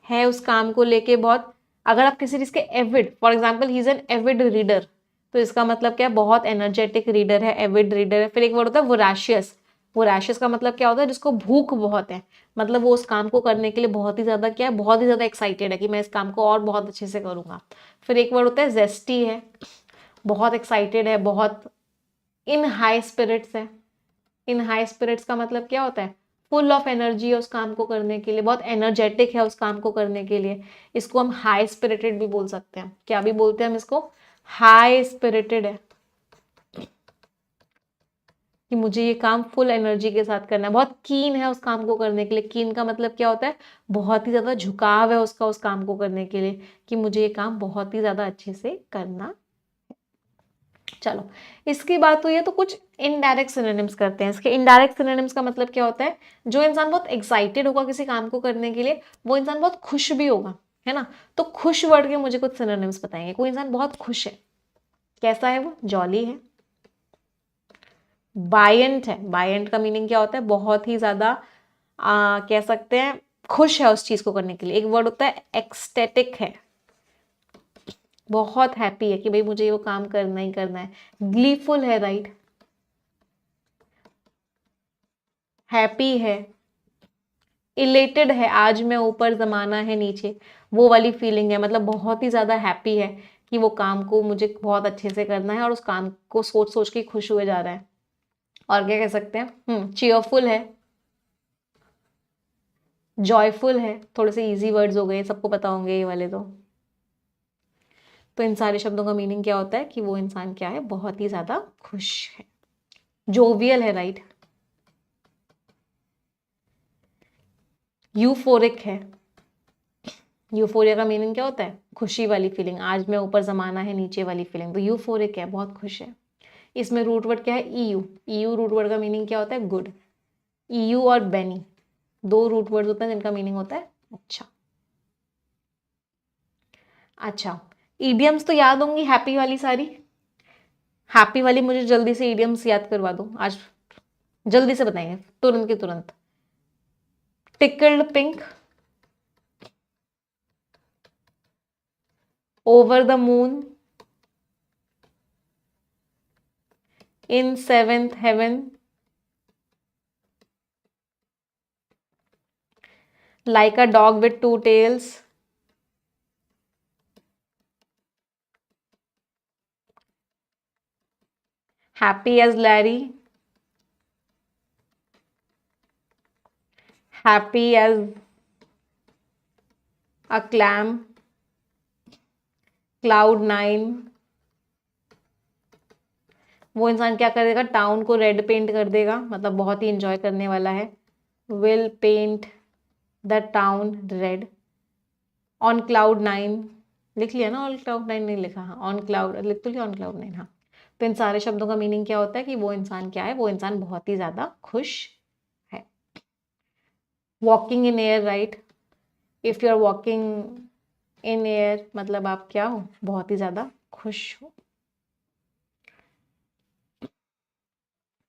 है उस काम को लेके बहुत, अगर आप किसी चीज के Avid, for example he is an avid reader, तो इसका मतलब क्या है, बहुत एनर्जेटिक रीडर है, एविड रीडर है। फिर एक वर्ड होता है वोराशियस। वोराशियस का मतलब क्या होता है, जिसको भूख बहुत है, मतलब वो उस काम को करने के लिए बहुत ही ज्यादा क्या है, बहुत ही ज्यादा एक्साइटेड है कि मैं इस काम को और बहुत अच्छे से करूंगा। फिर एक वर्ड होता है जेस्टी है, बहुत एक्साइटेड है, बहुत इन हाई स्पिरिट्स है। इन हाई स्पिरिट्स का मतलब क्या होता है, फुल ऑफ एनर्जी है उस काम को करने के लिए, बहुत एनर्जेटिक है उस काम को करने के लिए। इसको हम हाई स्पिरिटेड भी बोल सकते हैं। क्या भी बोलते हैं हम इसको, हाई स्पिरिटेड है, कि मुझे ये काम फुल एनर्जी के साथ करना है, बहुत कीन है उस काम को करने के लिए। कीन का मतलब क्या होता है, बहुत ही ज्यादा झुकाव है उसका उस काम को करने के लिए, कि मुझे ये काम बहुत ही ज्यादा अच्छे से करना। चलो, इसकी बात हुई है तो कुछ इनडायरेक्ट सिनोनिम्स करते हैं। इसके इनडायरेक्ट सिनोनिम्स का मतलब क्या होता है, जो इंसान बहुत एक्साइटेड होगा किसी काम को करने के लिए, वो इंसान बहुत खुश भी होगा, है ना। तो खुश वर्ड के मुझे कुछ सिनोनिम्स बताएंगे। कोई इंसान बहुत खुश है, कैसा है वो, जॉली है। बायंट है, बायंट का मीनिंग क्या होता है, बहुत ही ज्यादा कह सकते हैं खुश है उस चीज को करने के लिए। एक वर्ड होता है एक्सटेटिक है, बहुत हैप्पी है कि भाई मुझे वो काम करना ही करना है। ग्लीफुल है, राइट, हैप्पी है। इलेटेड है, आज मैं ऊपर जमाना है नीचे, वो वाली फीलिंग है, मतलब बहुत ही ज्यादा हैप्पी है कि वो काम को मुझे बहुत अच्छे से करना है और उस काम को सोच सोच के खुश हुए जा रहा है। और क्या कह सकते हैं, चीयरफुल है, जॉयफुल है। थोड़े से इजी वर्ड्स हो गए, सबको पता होंगे ये वाले तो इन सारे शब्दों का मीनिंग क्या होता है कि वो इंसान क्या है, बहुत ही ज्यादा खुश है। जोवियल है, राइट। यूफोरिक है, यूफोरिया का मीनिंग क्या होता है, खुशी वाली फीलिंग, आज मैं ऊपर जमाना है नीचे वाली फीलिंग। तो यूफोरिक है, बहुत खुश है। इसमें रूट वर्ड क्या है, ईयू। ईयू रूट वर्ड का मीनिंग क्या होता है, गुड। ईयू और बेनी, दो रूट वर्ड होते हैं जिनका मीनिंग होता है अच्छा। अच्छा, ईडियम्स तो याद होंगी हैप्पी वाली सारी। हैप्पी वाली मुझे जल्दी से ईडियम्स याद करवा दो आज, जल्दी से बताएंगे तुरंत के तुरंत। Tickled pink, over the moon, in seventh heaven, like a dog with two tails, happy as Larry, happy as a clam, cloud9। वो इंसान क्या करेगा, टाउन को रेड पेंट कर देगा, मतलब बहुत ही इंजॉय करने वाला है। Will paint the town red on cloud9। लिख लिया ना, ऑन cloud9 नहीं लिखा, हाँ ऑन क्लाउड लिख तो लिया, ऑन cloud9। हाँ, तो इन सारे शब्दों का मीनिंग क्या होता है कि वो इंसान क्या है, वो इंसान बहुत ही ज्यादा खुश है। Walking in air, right. If you are walking in air मतलब आप क्या हो, बहुत ही ज्यादा खुश हो।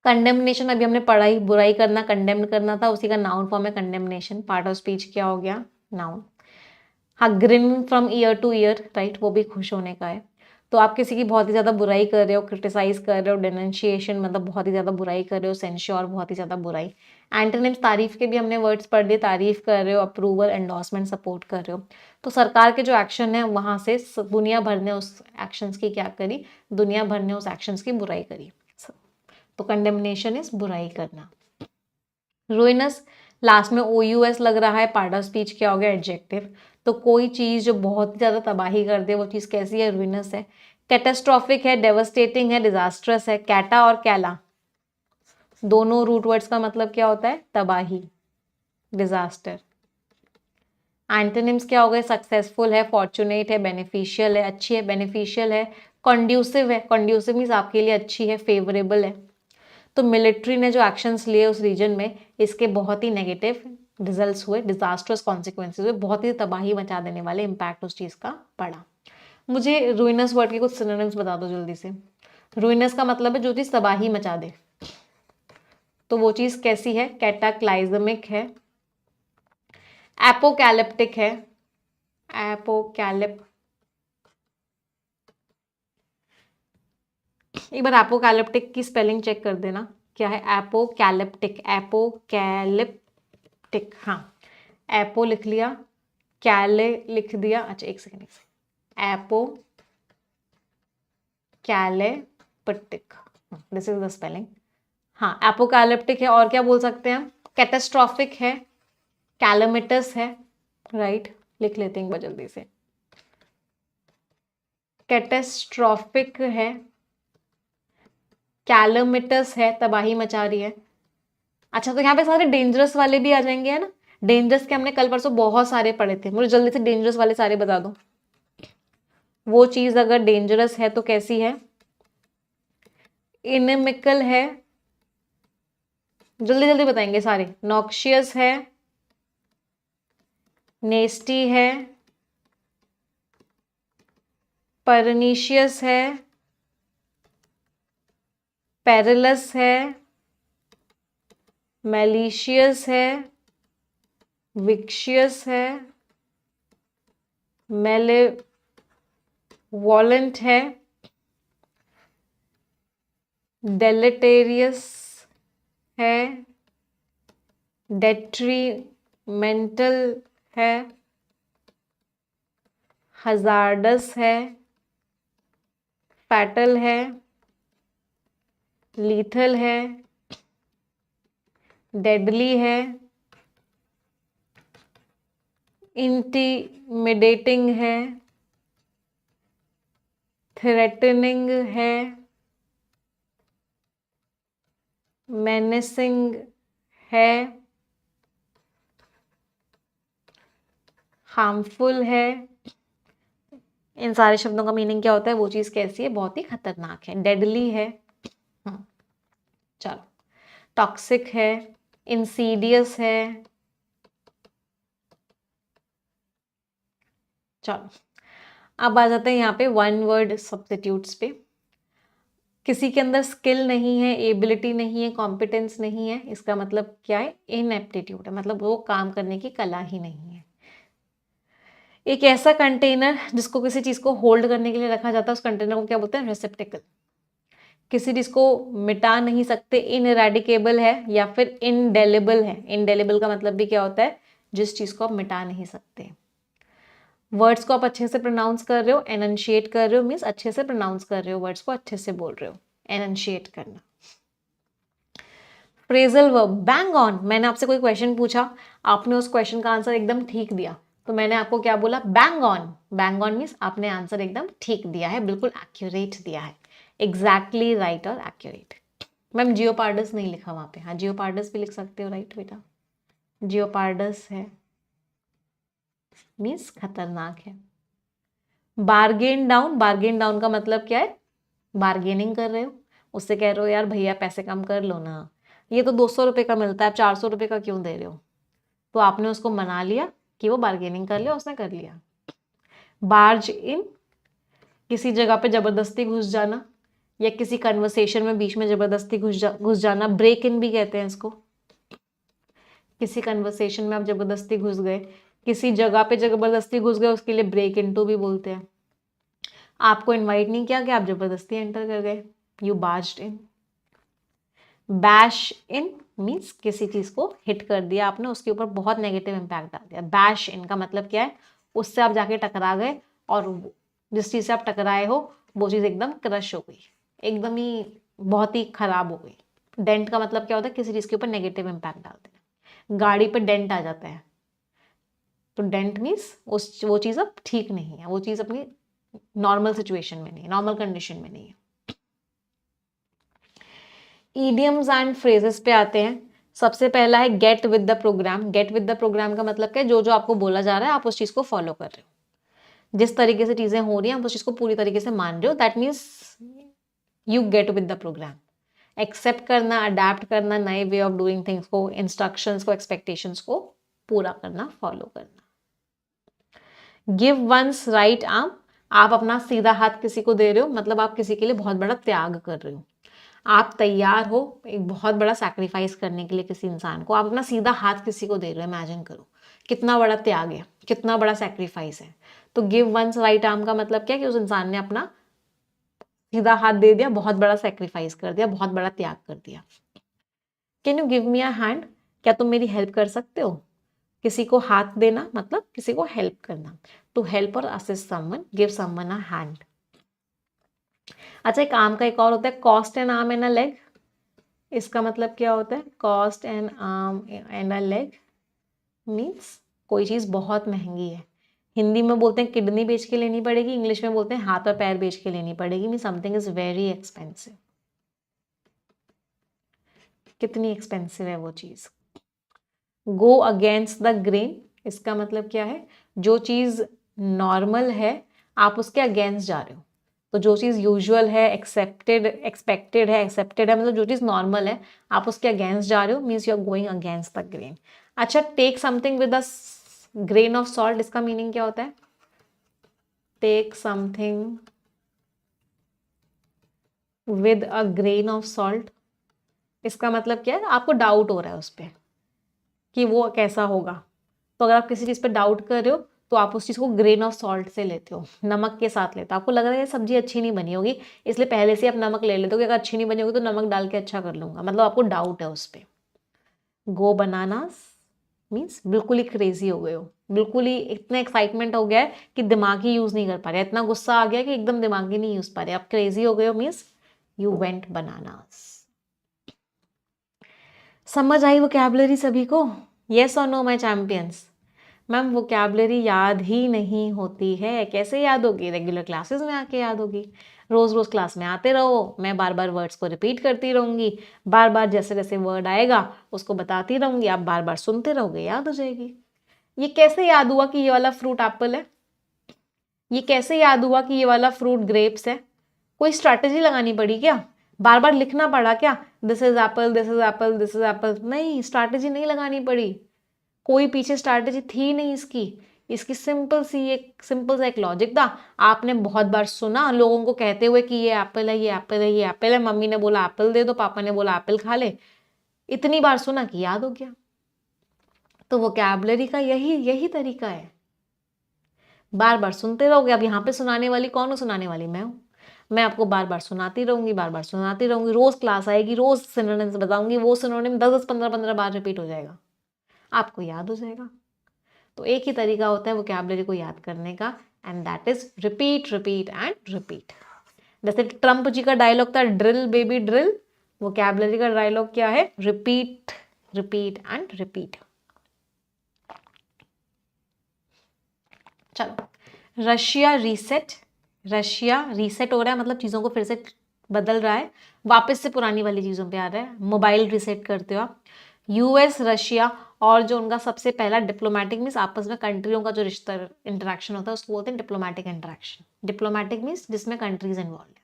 कंडेमनेशन अभी हमने पढ़ा ही, बुराई करना, कंडेम करना था, उसी का नाउन फॉर्म है कंडेमनेशन। पार्ट ऑफ स्पीच क्या हो गया, नाउन। हाँ, green from year two year, right, वो भी खुश होने का है। तो आप किसी की बहुत ही ज्यादा बुराई कर रहे हो, क्रिटिसाइज कर रहे हो, डेनंशिएशन मतलब बहुत ही ज्यादा बुराई कर रहे हो, सेंश्योर बहुत ही ज्यादा बुराई। एंटोनिम्स, तारीफ के भी हमने वर्ड्स पढ़ लिए, तारीफ कर रहे हो, अप्रूवल, एंडोर्समेंट, सपोर्ट कर रहे हो। तो सरकार के जो एक्शन है वहां से दुनिया भर ने उस एक्शंस की क्या करी, दुनिया भर ने उस एक्शंस की बुराई करी। तो कंडेमनेशन इज बुराई करना। रुइनस, लास्ट में OUS लग रहा है, पार्ट ऑफ स्पीच क्या हो गया, एडजेक्टिव। तो कोई चीज जो बहुत ही ज्यादा तबाही कर दे वो चीज कैसी है, रुइनस है। कैटास्ट्रॉफिक है, डेवस्टेटिंग है, डिजास्ट्रस है। कैटा और कैला दोनों रूट वर्ड्स का मतलब क्या होता है, तबाही, डिजास्टर। एंटोनिम्स क्या हो गए, सक्सेसफुल है, फॉर्चुनेट है, बेनिफिशियल है, अच्छी है, बेनिफिशियल है। कंड्यूसिव है, कंड्यूसिव मीन्स आपके लिए अच्छी है, फेवरेबल है। तो मिलिट्री ने जो एक्शंस लिए उस रीजन में, इसके बहुत ही नेगेटिव रिजल्ट्स हुए, डिजास्टर्स कॉन्सिक्वेंसेज हुए, बहुत ही तबाही मचा देने वाले इम्पैक्ट उस चीज का पड़ा। मुझे रुइनस वर्ड के कुछ सिनोनिम्स बता दो जल्दी से। रुइनस का मतलब है जो चीज तबाही मचा दे, तो वो चीज कैसी है, कैटाक्लाइजमिक है, एपोकैलिप्टिक है, एपोकैलिप्टिक एक बार एपोकैलिप्टिक की स्पेलिंग चेक कर देना, क्या है एपोकैलिप्टिक, एपोकैलिप्टिक, हाँ एपो लिख लिया, कैले लिख दिया, अच्छा एक second, apocalyptic, this is the spelling. हाँ एपोकैलिप्टिक है, और क्या बोल सकते हैं हम, कैटास्ट्रॉफिक है, कैलेमिटस है, राइट लिख लेते हैं एक बार जल्दी से, कैटास्ट्रॉफिक है, कैलेमिटस है, तबाही मचा रही है। अच्छा तो यहाँ पे सारे डेंजरस वाले भी आ जाएंगे, है ना, डेंजरस के हमने कल परसों बहुत सारे पढ़े थे, मुझे जल्दी से डेंजरस वाले सारे बता दो। वो चीज अगर डेंजरस है तो कैसी है, इनेमिकल है, जल्दी जल्दी बताएंगे सारे, नॉक्शियस है, नेस्टी है, परनीशियस है, पेरिलस है, मैलिशियस है, विक्शियस है, मेलेवोलेंट है, डेलेटेरियस है, डेट्रीमेंटल है, हजार्डस है, फैटल है, लीथल है, डेडली है, इंटिमिडेटिंग है, थ्रेटनिंग है, मेनेसिंग है, हार्मफुल है। इन सारे शब्दों का मीनिंग क्या होता है, वो चीज कैसी है, बहुत ही खतरनाक है, डेडली है, चलो, टॉक्सिक है, इंसीडियस है, चलो अब आ जाते हैं यहाँ पे वन वर्ड सब्स्टिट्यूट्स पे। किसी के अंदर स्किल नहीं है, एबिलिटी नहीं है, कॉम्पिटेंस नहीं है, इसका मतलब क्या है, इनएप्टीट्यूड है, मतलब वो काम करने की कला ही नहीं है। एक ऐसा कंटेनर जिसको किसी चीज को होल्ड करने के लिए रखा जाता है, उस कंटेनर को क्या बोलते हैं, रेसेप्टिकल। किसी चीज को मिटा नहीं सकते, इनइरेडिकेबल है या फिर इनडेलेबल है। इनडेलेबल का मतलब भी क्या होता है, जिस चीज को आप मिटा नहीं सकते। वर्ड्स को आप अच्छे से प्रोनाउंस कर रहे हो, एनंशिएट कर रहे हो, मीन्स अच्छे से प्रोनाउंस कर रहे हो, वर्ड्स को अच्छे से बोल रहे हो, एनंशिएट करना। फ्रेजल वर्ब, बैंग ऑन, मैंने आपसे कोई क्वेश्चन पूछा, आपने उस क्वेश्चन का आंसर एकदम ठीक दिया, तो मैंने आपको क्या बोला, bang on. Bang on means आपने आंसर एकदम ठीक दिया है, बिल्कुल एक्यूरेट दिया है, एग्जैक्टली राइट और एक्यूरेट। मैम जियोपार्डस नहीं लिखा वहां पे, हाँ जियोपार्डस भी लिख सकते हो, राइट बेटा, जियोपार्डस है, मीन्स खतरनाक है। बार्गेन डाउन, बार्गेन डाउन का मतलब क्या है, बार्गेनिंग कर रहे हो, उससे कह रहे हो यार भैया पैसे कम कर लो ना, ये तो 200 रुपये का मिलता है, आप 400 रुपये का क्यों दे रहे हो, तो आपने उसको मना लिया कि वो बार्गेनिंग कर ले, उसने कर लिया। बार्ज इन, किसी जगह पे जबरदस्ती घुस जाना, या किसी कन्वर्सेशन में बीच में जबरदस्ती घुस जाना, ब्रेक इन भी कहते हैं इसको। किसी कन्वर्सेशन में आप जबरदस्ती घुस गए, किसी जगह पे जबरदस्ती घुस गए, उसके लिए ब्रेक इनटू भी बोलते हैं। आपको इनवाइट नहीं किया कि आप जबरदस्ती एंटर कर गए, you barged in. Bash in means किसी चीज को हिट कर दिया आपने, उसके ऊपर बहुत नेगेटिव इंपैक्ट डाल दिया। बैश इन का मतलब क्या है, उससे आप जाके टकरा गए और जिस चीज से आप टकराए हो वो चीज एकदम क्रश हो गई, एकदम ही बहुत ही खराब हो गई। डेंट का मतलब क्या होता है, किसी चीज के ऊपर नेगेटिव इंपैक्ट डाल देना। गाड़ी पर डेंट आ जाता है, तो डेंट मीन्स वो चीज अब ठीक नहीं है, वो चीज अपनी नॉर्मल सिचुएशन में नहीं है, नॉर्मल कंडीशन में नहीं है। ईडियम्स एंड फ्रेजेस पे आते हैं। सबसे पहला है get with the program. Get with the program का मतलब क्या है, जो जो आपको बोला जा रहा है आप उस चीज को फॉलो कर रहे हो, जिस तरीके से चीजें हो रही हैं आप उस चीज को पूरी तरीके से मान रहे हो, that means you get with the program. Accept करना, अडेप्ट करना, नए वे ऑफ डूइंग थिंग्स को, इंस्ट्रक्शंस को, एक्सपेक्टेशंस को पूरा करना, फॉलो करना। गिव वंस राइट आर्म, आप अपना सीधा हाथ किसी को दे रहे हो, मतलब आप किसी के लिए बहुत बड़ा त्याग कर रहे हो, आप तैयार हो एक बहुत बड़ा सैक्रिफाइस करने के लिए किसी इंसान को, आप अपना सीधा हाथ किसी को दे रहे हो। इमेजिन करो कितना बड़ा त्याग है, कितना बड़ा सैक्रिफाइस है। तो गिव वंस राइट आर्म का मतलब क्या है कि उस इंसान ने अपना सीधा हाथ दे दिया, बहुत बड़ा सेक्रीफाइस कर दिया, बहुत बड़ा त्याग कर दिया। Can you give me a hand, क्या तुम मेरी हेल्प कर सकते हो? किसी को हाथ देना मतलब किसी को हेल्प करना। टू हेल्प और assist someone, give someone a hand. अच्छा, एक आर्म का एक और होता है cost N arm and a leg. इसका मतलब क्या होता है? Cost N arm and a leg means कोई चीज़ बहुत महंगी है। हिंदी में बोलते हैं किडनी बेच के लेनी पड़ेगी, इंग्लिश में बोलते हैं हाथ और पैर बेच के लेनी पड़ेगी। Mean something is very expensive. कितनी एक्सपेंसिव है वो चीज़? गो अगेंस्ट द ग्रेन, इसका मतलब क्या है? जो चीज़ नॉर्मल है आप उसके अगेंस्ट जा रहे हो। तो जो चीज़ यूजुअल है, एक्सेप्टेड एक्सपेक्टेड है, एक्सेप्टेड है, मतलब जो चीज़ नॉर्मल है आप उसके अगेंस्ट जा रहे हो, means you are going against the grain. अच्छा, take something with a grain of salt, इसका मीनिंग क्या होता है? Take something with a grain of salt, इसका मतलब क्या है? आपको डाउट हो रहा है उस पर कि वो कैसा होगा। तो अगर आप किसी चीज़ पे डाउट कर रहे हो तो आप उस चीज़ को ग्रेन ऑफ सॉल्ट से लेते हो, नमक के साथ लेते हो। आपको लग रहा है ये सब्जी अच्छी नहीं बनी होगी, इसलिए पहले से आप नमक ले लेते हो कि अगर अच्छी नहीं बनी होगी तो नमक डाल के अच्छा कर लूंगा, मतलब आपको डाउट है उस पर। गो बनानास मीन्स बिल्कुल ही क्रेजी हो गए हो, बिल्कुल ही इतना एक्साइटमेंट हो गया है कि दिमाग ही यूज नहीं कर पा रहे, इतना गुस्सा आ गया कि एकदम दिमाग ही नहीं यूज पा रहे, आप क्रेजी हो गए हो, मीन्स यू वेंट बनानास। समझ आई वोकैबुलरी सभी को? येस और no my champions? Ma'am vocabulary याद ही नहीं होती है, कैसे याद होगी? रेगुलर क्लासेस में आके याद होगी। रोज रोज क्लास में आते रहो, मैं बार बार वर्ड्स को रिपीट करती रहूंगी, बार बार जैसे जैसे वर्ड आएगा उसको बताती रहूंगी, आप बार बार सुनते रहोगे, याद हो जाएगी। ये कैसे याद हुआ कि ये वाला फ्रूट एप्पल है? ये कैसे याद हुआ कि ये वाला फ्रूट ग्रेप्स है? कोई स्ट्रैटेजी लगानी पड़ी क्या? बार बार लिखना पड़ा क्या? This is Apple, this is Apple, this is Apple? नहीं, स्ट्रैटेजी नहीं लगानी पड़ी, कोई पीछे स्ट्रैटेजी थी नहीं इसकी। इसकी सिंपल सा एक लॉजिक था। आपने बहुत बार सुना लोगों को कहते हुए कि ये एप्पल है, ये एप्पल है, ये एप्पल है, मम्मी ने बोला एप्पल दे दो, पापा ने बोला एप्पल खा ले, इतनी बार सुना कि याद हो गया। तो वोकैबुलरी का यही यही तरीका है, बार बार सुनते रहोगे। अब यहाँ पे सुनाने वाली कौन हूँ? सुनाने वाली मैं हूँ। मैं आपको बार बार सुनाती रहूंगी, बार बार सुनाती रहूंगी, रोज क्लास आएगी, रोज सिनोनिम्स बताऊंगी, वो सिनोनिम 10 15 15 बार रिपीट हो जाएगा, आपको याद हो जाएगा। तो एक ही तरीका होता है वोकैबुलरी को याद करने का, and that is repeat repeat and repeat. जैसे ट्रम्प जी का डायलॉग था ड्रिल बेबी ड्रिल, वोकैबुलरी का डायलॉग क्या है? Repeat repeat and repeat. चलो, रशिया रीसेट, रशिया रीसेट हो रहा है मतलब चीज़ों को फिर से बदल रहा है, वापस से पुरानी वाली चीज़ों पे आ रहा है, मोबाइल रीसेट करते हो आप। यूएस रशिया और जो उनका सबसे पहला डिप्लोमेटिक मीन्स आपस में कंट्रियों का जो रिश्ता इंटरेक्शन होता है उसको बोलते हैं डिप्लोमेटिक इंटरेक्शन। डिप्लोमेटिक मीन्स जिसमें कंट्रीज इन्वॉल्व है।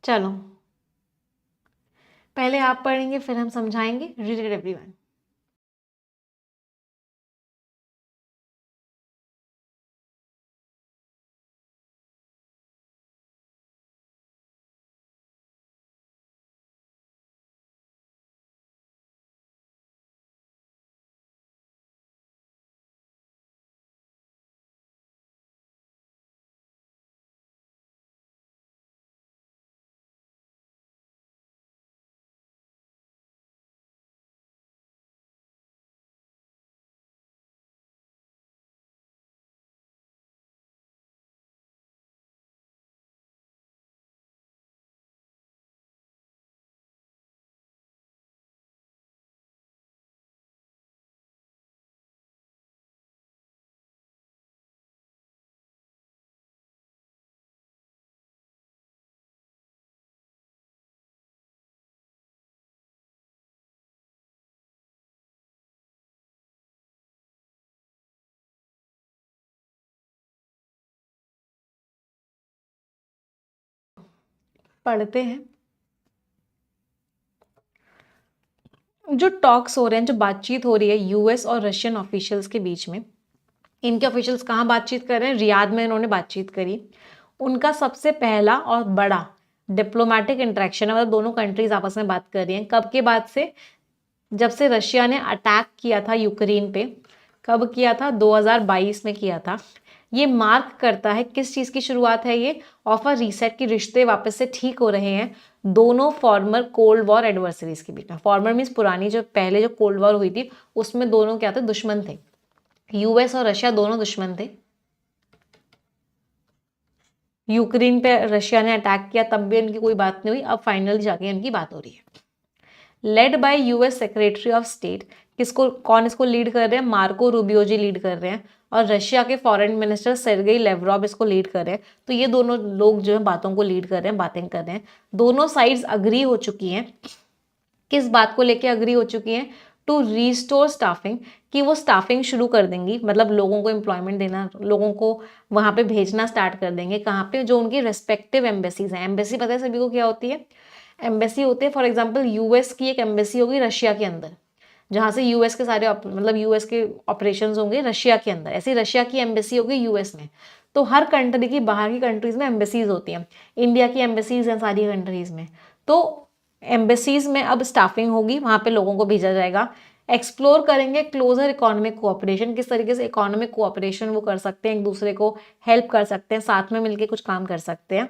चलो, पहले आप पढ़ेंगे फिर हम समझाएंगे। Read it everyone. पढ़ते हैं। जो टॉक्स हो रहे हैं, जो बातचीत हो रही है यूएस और रशियन ऑफिशियल्स के बीच में, इनके ऑफिशियल्स कहाँ बातचीत कर रहे हैं? रियाद में इन्होंने बातचीत करी। उनका सबसे पहला और बड़ा डिप्लोमेटिक इंटरेक्शन है, मतलब दोनों कंट्रीज आपस में बात कर रही हैं। कब के बाद से? जब से रशिया ने अटैक किया था यूक्रेन पे। कब किया था? 2022 में किया था। ये मार्क करता है किस चीज़ की शुरुआत है ये, ऑफ अ रीसेट, की रिश्ते वापस से ठीक हो रहे हैं दोनों फॉर्मर कोल्ड वॉर एडवर्सरीज के बीच में। फॉर्मर मीन्स पुरानी, जो पहले जो कोल्ड वॉर हुई थी उसमें दोनों क्या थे, दुश्मन थे। यूएस और रशिया दोनों दुश्मन थे। यूक्रेन पे रशिया ने अटैक किया तब भी उनकी कोई बात नहीं हुई, अब फाइनली जाके उनकी बात हो रही है। Led by US secretary of state, किसको, कौन इसको लीड कर रहे हैं, मार्को रूबियो जी लीड कर रहे हैं, और रशिया के फॉरेन मिनिस्टर सेर्गेई लेवरोव इसको लीड कर रहे हैं। तो ये दोनों लोग जो है बातों को लीड कर रहे हैं, बातें कर रहे हैं। दोनों साइड्स अग्री हो चुकी हैं, किस बात को लेके अग्री हो चुकी हैं, टू रीस्टोर स्टाफिंग, कि वो स्टाफिंग शुरू कर देंगी, मतलब लोगों को एम्प्लॉयमेंट देना, लोगों को वहां पे भेजना स्टार्ट कर देंगे। कहाँ पे, जो उनकी रेस्पेक्टिव एम्बेसीज हैं। एम्बेसी पता है सभी को क्या होती है, एम्बेसी होती है फॉर एग्जाम्पल यूएस की एक एम्बेसी होगी रशिया के अंदर, जहां से यूएस के सारे मतलब यूएस के ऑपरेशंस होंगे रशिया के अंदर, ऐसे रशिया की एम्बेसी होगी यूएस में। तो हर कंट्री की, बाहर की कंट्रीज में एम्बेसीज होती हैं, इंडिया की एम्बेसीज हैं सारी कंट्रीज में। तो एम्बेसीज में अब स्टाफिंग होगी, वहां पे लोगों को भेजा जाएगा। एक्सप्लोर करेंगे क्लोजर इकोनॉमिक कोऑपरेशन, किस तरीके से इकोनॉमिक कोऑपरेशन वो कर सकते हैं, एक दूसरे को हेल्प कर सकते हैं, साथ में मिलके कुछ काम कर सकते हैं।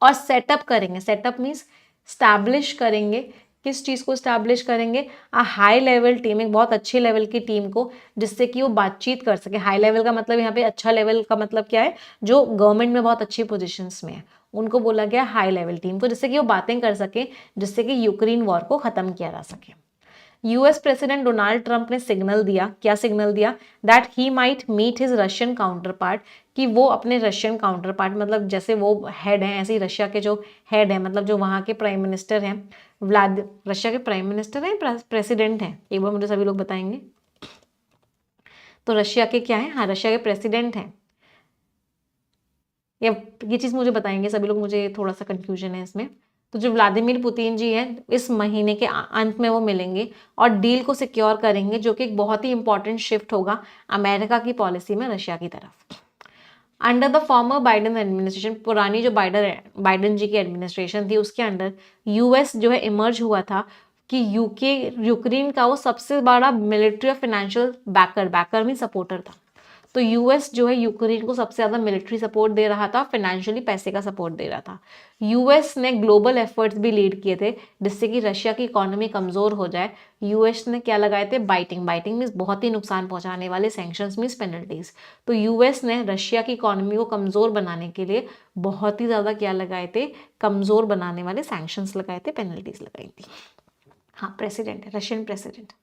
और सेटअप करेंगे, सेटअप मीन्स स्टैब्लिश करेंगे, किस चीज को स्टैब्लिश करेंगे, अ हाई लेवल टीम, एक बहुत अच्छी लेवल की टीम को, जिससे कि वो बातचीत कर सके। हाई लेवल का मतलब यहाँ पे, अच्छा लेवल का मतलब क्या है, जो गवर्नमेंट में बहुत अच्छी पोजीशंस में है उनको बोला गया हाई लेवल टीम को, जिससे कि वो बातें कर सके, जिससे कि यूक्रेन वॉर को खत्म किया जा सके। यूएस प्रेसिडेंट डोनाल्ड ट्रंप ने सिग्नल दिया, क्या सिग्नल दिया, that he might meet his Russian counterpart, कि वो अपने रशियन काउंटर पार्ट, मतलब जैसे वो हेड हैं ऐसे ही रशिया के जो हेड हैं, मतलब जो वहाँ के प्राइम मिनिस्टर हैं, रशिया के प्राइम मिनिस्टर हैं, प्रेसिडेंट हैं, एक बार मुझे सभी लोग बताएंगे। तो रशिया के क्या है, हाँ रशिया के प्रेसिडेंट हैं, ये चीज़ मुझे बताएंगे सभी लोग, मुझे थोड़ा सा कंफ्यूजन है इसमें। तो जो व्लादिमीर पुतिन जी हैं, इस महीने के अंत में वो मिलेंगे और डील को सिक्योर करेंगे, जो कि एक बहुत ही इंपॉर्टेंट शिफ्ट होगा अमेरिका की पॉलिसी में रशिया की तरफ। Under the former Biden administration, पुरानी जो बाइडन जी की एडमिनिस्ट्रेशन थी उसके अंडर यूएस जो है इमर्ज हुआ था कि यूक्रेन का वो सबसे बड़ा मिलिट्री और फाइनेंशियल बैकर में सपोर्टर था। तो यूएस जो है यूक्रेन को सबसे ज्यादा मिलिट्री सपोर्ट दे रहा था, फाइनेंशियली पैसे का सपोर्ट दे रहा था। यूएस ने ग्लोबल एफर्ट्स भी लीड किए थे, जिससे कि रशिया की इकोनॉमी कमजोर हो जाए। यूएस ने क्या लगाए थे, बाइटिंग मीन्स बहुत ही नुकसान पहुंचाने वाले, सैंक्शंस मीन्स पेनल्टीज। तो यूएस ने रशिया की इकोनॉमी को कमजोर बनाने के लिए बहुत ही ज्यादा क्या लगाए थे, कमजोर बनाने वाले सैंक्शंस लगाए थे, पेनल्टीज लगाई थी। हाँ प्रेसिडेंट है, रशियन प्रेसिडेंट।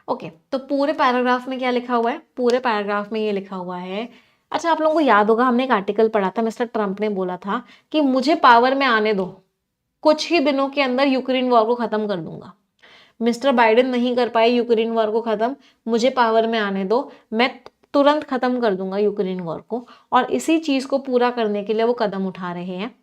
ओके तो पूरे पैराग्राफ में क्या लिखा हुआ है, पूरे पैराग्राफ में ये लिखा हुआ है। अच्छा आप लोगों को याद होगा, हमने एक आर्टिकल पढ़ा था, मिस्टर ट्रंप ने बोला था कि मुझे पावर में आने दो, कुछ ही दिनों के अंदर यूक्रेन वॉर को खत्म कर दूंगा। मिस्टर बाइडेन नहीं कर पाए यूक्रेन वॉर को खत्म, मुझे पावर में आने दो, मैं तुरंत खत्म कर दूंगा यूक्रेन वॉर को। और इसी चीज को पूरा करने के लिए वो कदम उठा रहे हैं।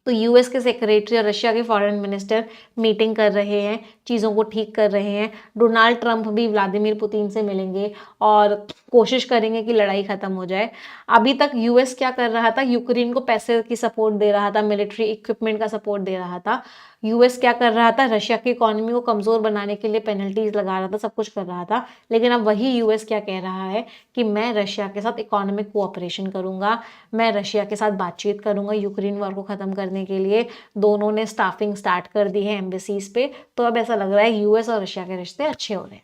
तो यूएस के सेक्रेटरी और रशिया के फॉरेन मिनिस्टर मीटिंग कर रहे हैं, चीज़ों को ठीक कर रहे हैं। डोनाल्ड ट्रंप भी व्लादिमीर पुतिन से मिलेंगे और कोशिश करेंगे कि लड़ाई खत्म हो जाए। अभी तक यूएस क्या कर रहा था, यूक्रेन को पैसे की सपोर्ट दे रहा था, मिलिट्री इक्विपमेंट का सपोर्ट दे रहा था। यूएस क्या कर रहा था, रशिया की इकोनॉमी को कमजोर बनाने के लिए पेनल्टीज लगा रहा था, सब कुछ कर रहा था। लेकिन अब वही यूएस क्या कह रहा है कि मैं रशिया के साथ इकोनॉमिक कोऑपरेशन करूंगा, मैं रशिया के साथ बातचीत करूंगा यूक्रेन वॉर को खत्म करने के लिए। दोनों ने स्टाफिंग स्टार्ट कर दी है एम्बेसीज पे। तो अब ऐसा लग रहा है यूएस और रशिया के रिश्ते अच्छे हो रहे हैं।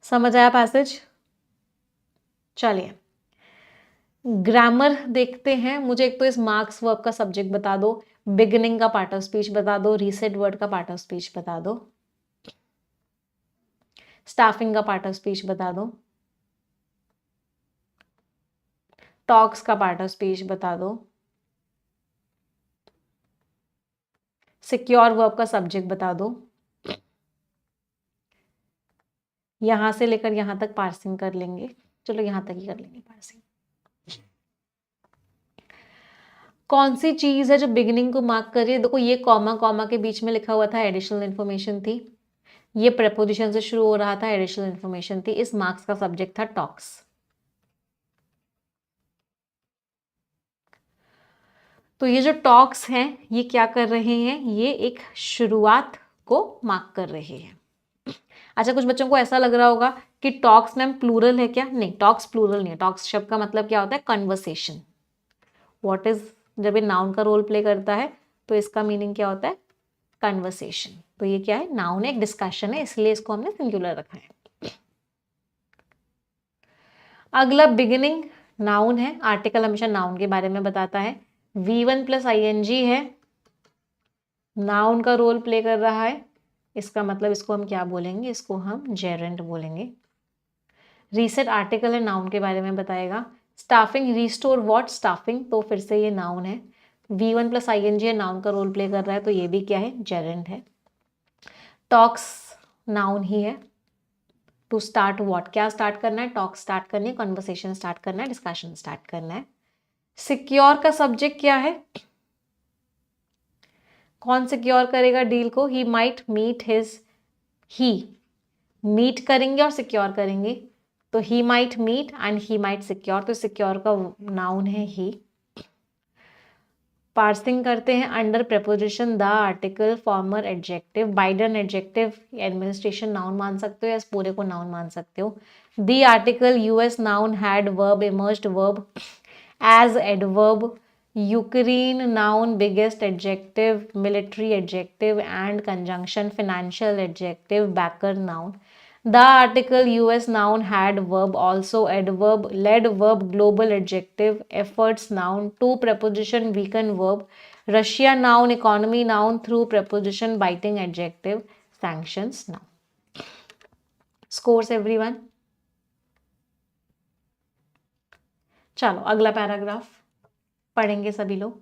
समझ आया पैसेज? चलिए ग्रामर देखते हैं। मुझे एक तो इस मार्क्स वर्ब का सब्जेक्ट बता दो, बिगिनिंग का पार्ट ऑफ स्पीच बता दो, रीसेट वर्ड का पार्ट ऑफ स्पीच बता दो, स्टाफिंग का पार्ट ऑफ स्पीच बता दो, टॉक्स का पार्ट ऑफ स्पीच बता दो, सिक्योर वर्ब का सब्जेक्ट बता दो। यहां से लेकर यहां तक पार्सिंग कर लेंगे, चलो यहां तक ही कर लेंगे पार्सिंग। कौन सी चीज है जो बिगिनिंग को मार्क कर रही है, देखो ये कॉमा कॉमा के बीच में लिखा हुआ था, एडिशनल इन्फॉर्मेशन थी। ये प्रेपोजिशन से शुरू हो रहा था, एडिशनल इन्फॉर्मेशन थी। इस मार्क्स का सब्जेक्ट था टॉक्स। तो ये जो टॉक्स हैं ये क्या कर रहे हैं, ये एक शुरुआत को मार्क कर रहे हैं। अच्छा कुछ बच्चों को ऐसा लग रहा होगा कि टॉक्स मैम प्लूरल है क्या? नहीं, टॉक्स प्लूरल नहीं है। टॉक्स शब्द का मतलब क्या होता है? कन्वर्सेशन। व्हाट इज, जब ये नाउन का रोल प्ले करता है तो इसका मीनिंग क्या होता है? कन्वर्सेशन। तो ये क्या है? नाउन है, एक डिस्कशन है, इसलिए इसको हमने सिंगुलर रखा है। अगला बिगिनिंग नाउन है। आर्टिकल हमेशा नाउन के बारे में बताता है। V1 प्लस ING है, नाउन का रोल प्ले कर रहा है, इसका मतलब इसको हम क्या बोलेंगे? इसको हम जेरेंट बोलेंगे। रीसेट आर्टिकल है, नाउन के बारे में बताएगा। Staffing, restore what? स्टाफिंग, तो फिर से ये नाउन है। V1 प्लस ING है, नाउन का रोल प्ले कर रहा है, तो ये भी क्या है? जेरेंट है। टॉक्स नाउन ही है। To start what? क्या स्टार्ट करना है? टॉक स्टार्ट करनी है, कन्वर्सेशन स्टार्ट करना है, डिस्कशन स्टार्ट करना है। सिक्योर का सब्जेक्ट क्या है? कौन सिक्योर करेगा डील को? He might meet his, he meet करेंगे और सिक्योर करेंगे, तो he might meet and he might secure, तो सिक्योर का नाउन है ही। पार्सिंग करते हैं under preposition the, article, former, adjective. Biden adjective, administration noun मान सकते हो या इस पूरे को नाउन मान सकते हो। The article, US noun, had verb, emerged verb, as adverb, Ukraine noun, biggest adjective, military adjective and conjunction, financial adjective, backer noun. The article, US noun, had verb, also adverb, led verb, global adjective, efforts noun, to preposition, weaken verb, Russia noun, economy noun, through preposition, biting adjective, sanctions noun. Scores everyone. चलो अगला पैराग्राफ पढ़ेंगे सभी लोग।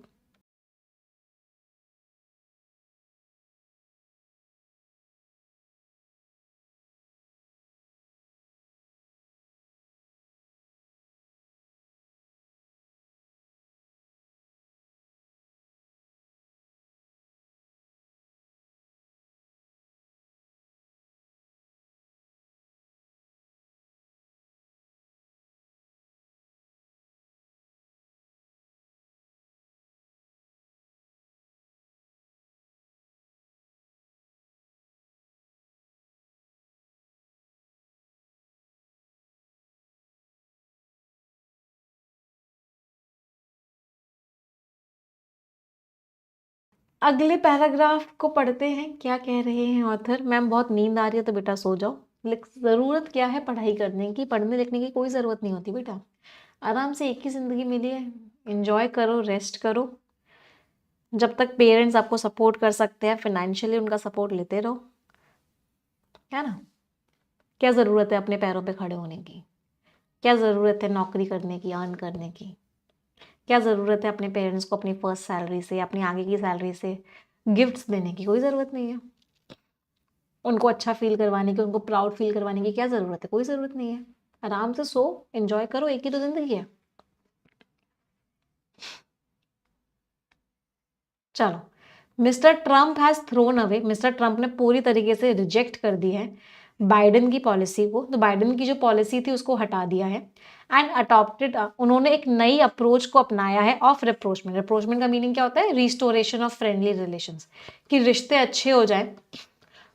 अगले पैराग्राफ को पढ़ते हैं, क्या कह रहे हैं ऑथर। मैम बहुत नींद आ रही है तो बेटा सो जाओ। ज़रूरत क्या है पढ़ाई करने की? पढ़ने लिखने की कोई ज़रूरत नहीं होती बेटा। आराम से एक ही ज़िंदगी मिली है, एंजॉय करो, रेस्ट करो। जब तक पेरेंट्स आपको सपोर्ट कर सकते हैं फाइनेंशियली, उनका सपोर्ट लेते रहो, है ना। क्या ज़रूरत है अपने पैरों पे खड़े होने की? क्या ज़रूरत है नौकरी करने की, अर्न करने की? क्या ज़रूरत है अपने पेरेंट्स को अपनी फर्स्ट सैलरी से, अपनी आगे की सैलरी से गिफ्ट्स देने की? कोई ज़रूरत नहीं है। उनको अच्छा फील करवाने की, उनको प्राउड फील करवाने की क्या ज़रूरत है? कोई ज़रूरत नहीं है। आराम से सो, एंजॉय करो, एक ही तो ज़िंदगी है। चलो, mister Trump has thrown away, mister Trump ने पूरी तरीके से रिजेक्ट कर दी है बाइडन की पॉलिसी को। तो बाइडन की जो पॉलिसी थी उसको हटा दिया है एंड अडॉप्टेड, उन्होंने एक नई अप्रोच को अपनाया है ऑफ रिप्रोचमेंट। रिप्रोचमेंट का मीनिंग क्या होता है? रिस्टोरेशन ऑफ फ्रेंडली रिलेशंस, कि रिश्ते अच्छे हो जाएं।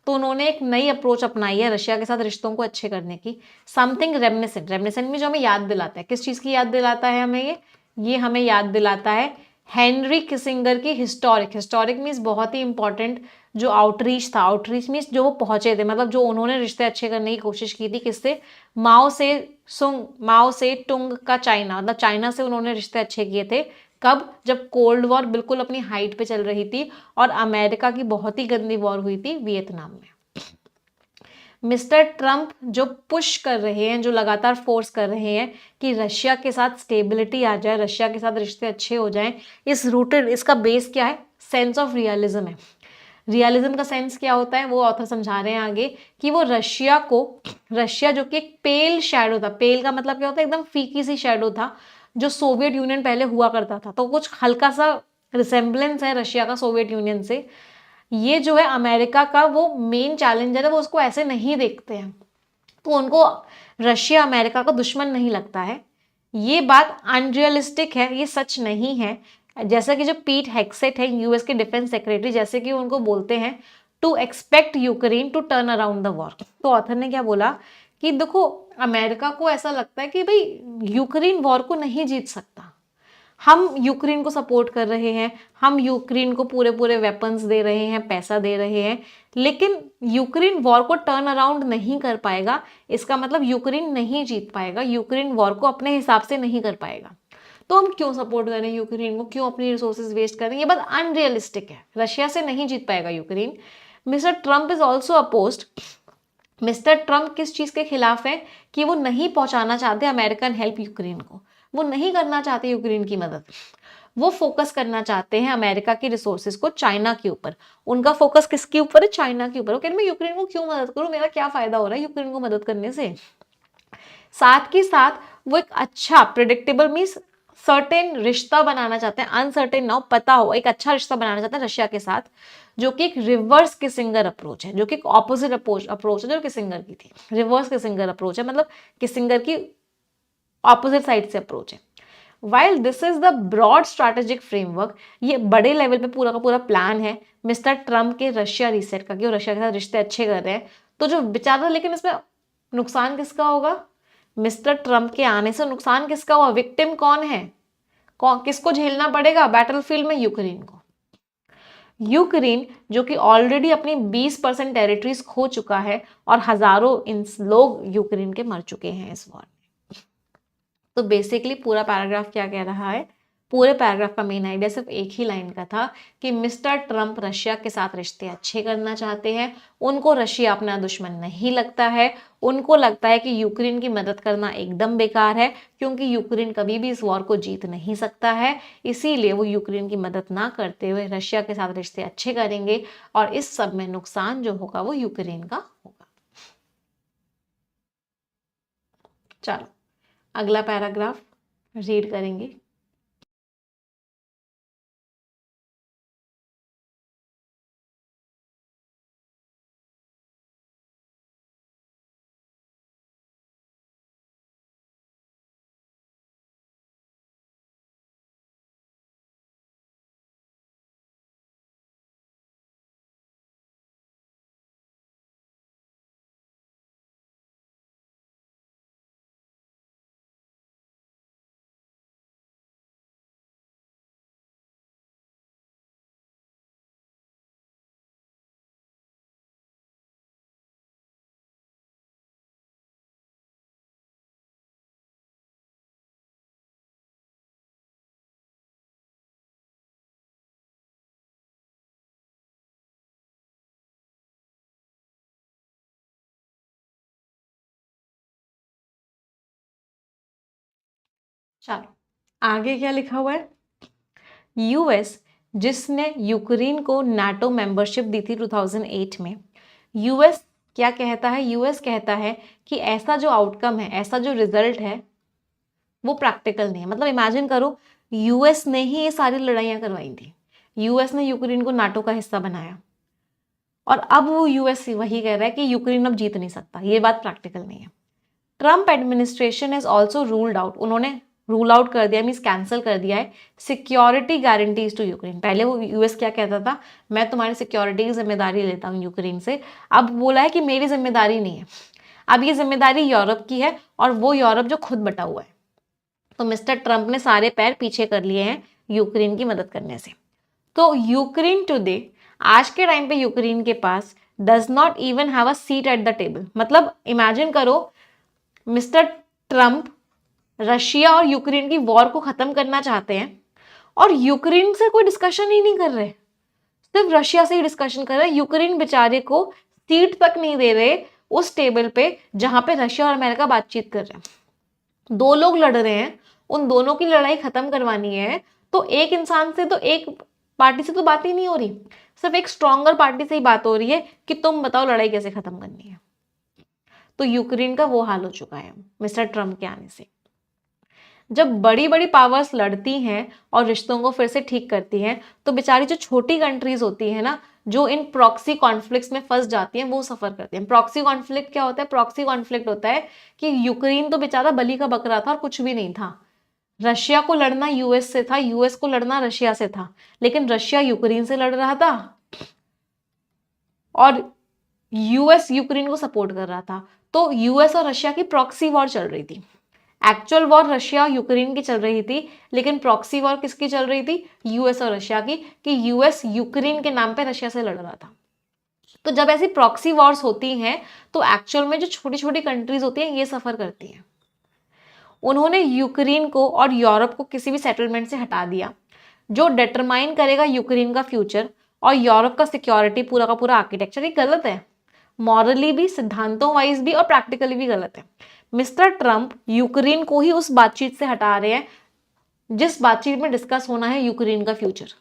तो उन्होंने एक नई अप्रोच अपनाई है रशिया के साथ रिश्तों को अच्छे करने की। समथिंग रेमिनिसेंट, रेमिनिसेंट में जो हमें याद दिलाता है, किस चीज़ की याद दिलाता है हमें? ये हमें याद दिलाता है हेनरी किसिंगर की हिस्टोरिक। हिस्टोरिक मीन्स बहुत ही इंपॉर्टेंट, जो आउटरीच था। आउटरीच मीन्स जो वो पहुंचे थे, मतलब जो उन्होंने रिश्ते अच्छे करने की कोशिश की थी। किससे? माओ से टुंग का चाइना, मतलब चाइना से उन्होंने रिश्ते अच्छे किए थे। कब? जब कोल्ड वॉर बिल्कुल अपनी हाइट पे चल रही थी और अमेरिका की बहुत ही गंदी वॉर हुई थी वियतनाम में। मिस्टर ट्रंप जो पुश कर रहे हैं, जो लगातार फोर्स कर रहे हैं कि रशिया के साथ स्टेबिलिटी आ जाए, रशिया के साथ रिश्ते अच्छे हो जाएं, इस रूटेड, इसका बेस क्या है? सेंस ऑफ रियलिज्म है। रियलिज्म का सेंस क्या होता है वो ऑथर समझा रहे हैं आगे, कि वो रशिया जो कि एक पेल शैडो था। पेल का मतलब क्या होता है? एकदम फीकी सी शैडो था, जो सोवियत यूनियन पहले हुआ करता था। तो कुछ हल्का सा रिसेम्बलेंस है रशिया का सोवियत यूनियन से। ये जो है अमेरिका का वो मेन चैलेंजर है, वो उसको ऐसे नहीं देखते हैं, तो उनको रशिया अमेरिका का दुश्मन नहीं लगता है। ये बात अनरियलिस्टिक है, ये सच नहीं है। जैसा कि जो पीट हेक्सेट है, यूएस के डिफेंस सेक्रेटरी, जैसे कि उनको बोलते हैं to expect Ukraine to turn around the war. तो ऑथर ने क्या बोला कि देखो अमेरिका को ऐसा लगता है कि भाई यूक्रेन वॉर को नहीं जीत सकता, हम यूक्रेन को सपोर्ट कर रहे हैं, हम यूक्रेन को पूरे पूरे वेपन्स दे रहे हैं, पैसा दे रहे हैं, लेकिन यूक्रेन वॉर को टर्न अराउंड नहीं कर पाएगा, इसका मतलब यूक्रेन नहीं जीत पाएगा, यूक्रेन वॉर को अपने हिसाब से नहीं कर पाएगा, तो हम क्यों सपोर्ट करें यूक्रेन को, क्यों अपनी रिसोर्सेज वेस्ट करें, ये बात अनरियलिस्टिक है, रशिया से नहीं जीत पाएगा Ukraine. Mister Trump is also opposed. Mister Trump किस चीज के खिलाफ है कि वो नहीं पहुंचाना चाहते अमेरिकन हेल्प यूक्रेन को, वो नहीं करना चाहते यूक्रेन की मदद, वो फोकस करना चाहते हैं अमेरिका की रिसोर्सेज को चाइना के ऊपर। उनका फोकस किसके ऊपर है? चाइना के ऊपर। वो कह रहे मैं यूक्रेन को क्यों मदद करूं, मेरा क्या फायदा हो रहा है यूक्रेन को मदद करने से। साथ ही साथ वो एक अच्छा प्रिडिक्टेबल मीन्स सर्टेन रिश्ता बनाना चाहते हैं, अनसर्टेन ना हो, पता हो, एक अच्छा रिश्ता बनाना चाहते हैं रशिया के साथ, जो कि एक रिवर्स किसिंगर अप्रोच है, जो कि एक ऑपोजिट अप्रोच है जो किसिंगर की थी। रिवर्स किसिंगर अप्रोच है, मतलब किसिंगर की ऑपोजिट साइड से अप्रोच है। While this is the broad strategic framework, ये बड़े लेवल पे पूरा का पूरा प्लान है मिस्टर ट्रंप के रशिया रीसेट का, कि वो रशिया के साथ रिश्ते अच्छे कर रहे हैं, तो जो बेचारा, लेकिन इसमें नुकसान किसका होगा? मिस्टर ट्रंप के आने से नुकसान किसका हुआ? विक्टिम कौन है? कौन, किसको झेलना पड़ेगा बैटलफील्ड में? यूक्रेन को। यूक्रेन जो कि ऑलरेडी अपनी 20% टेरिटरीज खो चुका है और हजारों लोग यूक्रेन के मर चुके हैं इस वॉर में। तो बेसिकली पूरा पैराग्राफ क्या कह रहा है? पूरे पैराग्राफ का मेन आइडिया सिर्फ एक ही लाइन का था कि मिस्टर ट्रंप रशिया के साथ रिश्ते अच्छे करना चाहते हैं, उनको रशिया अपना दुश्मन नहीं लगता है, उनको लगता है कि यूक्रेन की मदद करना एकदम बेकार है, क्योंकि यूक्रेन कभी भी इस वॉर को जीत नहीं सकता है, इसीलिए वो यूक्रेन की मदद ना करते हुए रशिया के साथ रिश्ते अच्छे करेंगे, और इस सब में नुकसान जो होगा वो यूक्रेन का होगा। चलो अगला पैराग्राफ रीड करेंगे। चलो आगे क्या लिखा हुआ है? यूएस जिसने यूक्रेन को नाटो मेंबरशिप दी थी 2008 में, यूएस क्या कहता है? यूएस कहता है कि ऐसा जो आउटकम है, ऐसा जो रिजल्ट है वो प्रैक्टिकल नहीं है। मतलब इमेजिन करो, यूएस ने ही ये सारी लड़ाइयां करवाई थी, यूएस ने यूक्रेन को नाटो का हिस्सा बनाया, और अब वो यूएस वही कह रहा है कि यूक्रेन अब जीत नहीं सकता। ये बात प्रैक्टिकल नहीं है। Trump administration is also ruled out, उन्होंने रूल आउट कर दिया, मीन्स कैंसिल कर दिया है सिक्योरिटी गारंटीज टू यूक्रेन। पहले वो यूएस क्या कहता था? मैं तुम्हारी सिक्योरिटी की जिम्मेदारी लेता हूँ यूक्रेन से, अब बोला है कि मेरी जिम्मेदारी नहीं है, अब ये जिम्मेदारी यूरोप की है, और वो यूरोप जो खुद बटा हुआ है। तो मिस्टर ट्रंप ने सारे पैर पीछे कर लिए हैं यूक्रेन की मदद करने से। तो यूक्रेन टुडे, आज के टाइम पे यूक्रेन के पास does not even have a seat at the table. मतलब इमेजिन करो, मिस्टर ट्रंप रशिया और यूक्रेन की वॉर को खत्म करना चाहते हैं, और यूक्रेन से कोई डिस्कशन ही नहीं कर रहे, सिर्फ रशिया से ही डिस्कशन कर रहे हैं। यूक्रेन बेचारे को सीट तक नहीं दे रहे उस टेबल पे जहां पे रशिया और अमेरिका बातचीत कर रहे हैं। दो लोग लड़ रहे हैं, उन दोनों की लड़ाई खत्म करवानी है, तो एक इंसान से, तो एक पार्टी से तो बात ही नहीं हो रही, सिर्फ एक स्ट्रॉन्गर पार्टी से ही बात हो रही है कि तुम बताओ लड़ाई कैसे खत्म करनी है। तो यूक्रेन का वो हाल हो चुका है मिस्टर ट्रंप के आने से। जब बड़ी बड़ी पावर्स लड़ती हैं और रिश्तों को फिर से ठीक करती हैं, तो बेचारी जो छोटी कंट्रीज होती है ना, जो इन प्रॉक्सी कॉन्फ्लिक्ट्स में फंस जाती हैं, वो सफर करती हैं। प्रॉक्सी कॉन्फ्लिक्ट क्या होता है? प्रॉक्सी कॉन्फ्लिक्ट होता है कि यूक्रेन तो बेचारा बलि का बकरा था और कुछ भी नहीं था, रशिया को लड़ना यूएस से था, यूएस को लड़ना रशिया से था, लेकिन रशिया यूक्रेन से लड़ रहा था और यूएस यूक्रेन को सपोर्ट कर रहा था। तो यूएस और रशिया की प्रॉक्सी वॉर चल रही थी। एक्चुअल वॉर रशिया और यूक्रेन की चल रही थी, लेकिन प्रॉक्सी वॉर किसकी चल रही थी? यूएस और रशिया की, कि यूएस यूक्रेन के नाम पे रशिया से लड़ रहा था। तो जब ऐसी प्रॉक्सी वॉर्स होती हैं तो एक्चुअल में जो छोटी छोटी कंट्रीज होती हैं ये सफर करती हैं। उन्होंने यूक्रेन को और यूरोप को किसी भी सेटलमेंट से हटा दिया जो डिटरमाइन करेगा यूक्रेन का फ्यूचर और यूरोप का सिक्योरिटी पूरा का पूरा आर्किटेक्चर। ये गलत है, मॉरली भी, सिद्धांतों वाइज भी और प्रैक्टिकली भी गलत है। मिस्टर ट्रंप यूक्रेन को ही उस बातचीत से हटा रहे हैं जिस बातचीत में डिस्कस होना है यूक्रेन का फ्यूचर।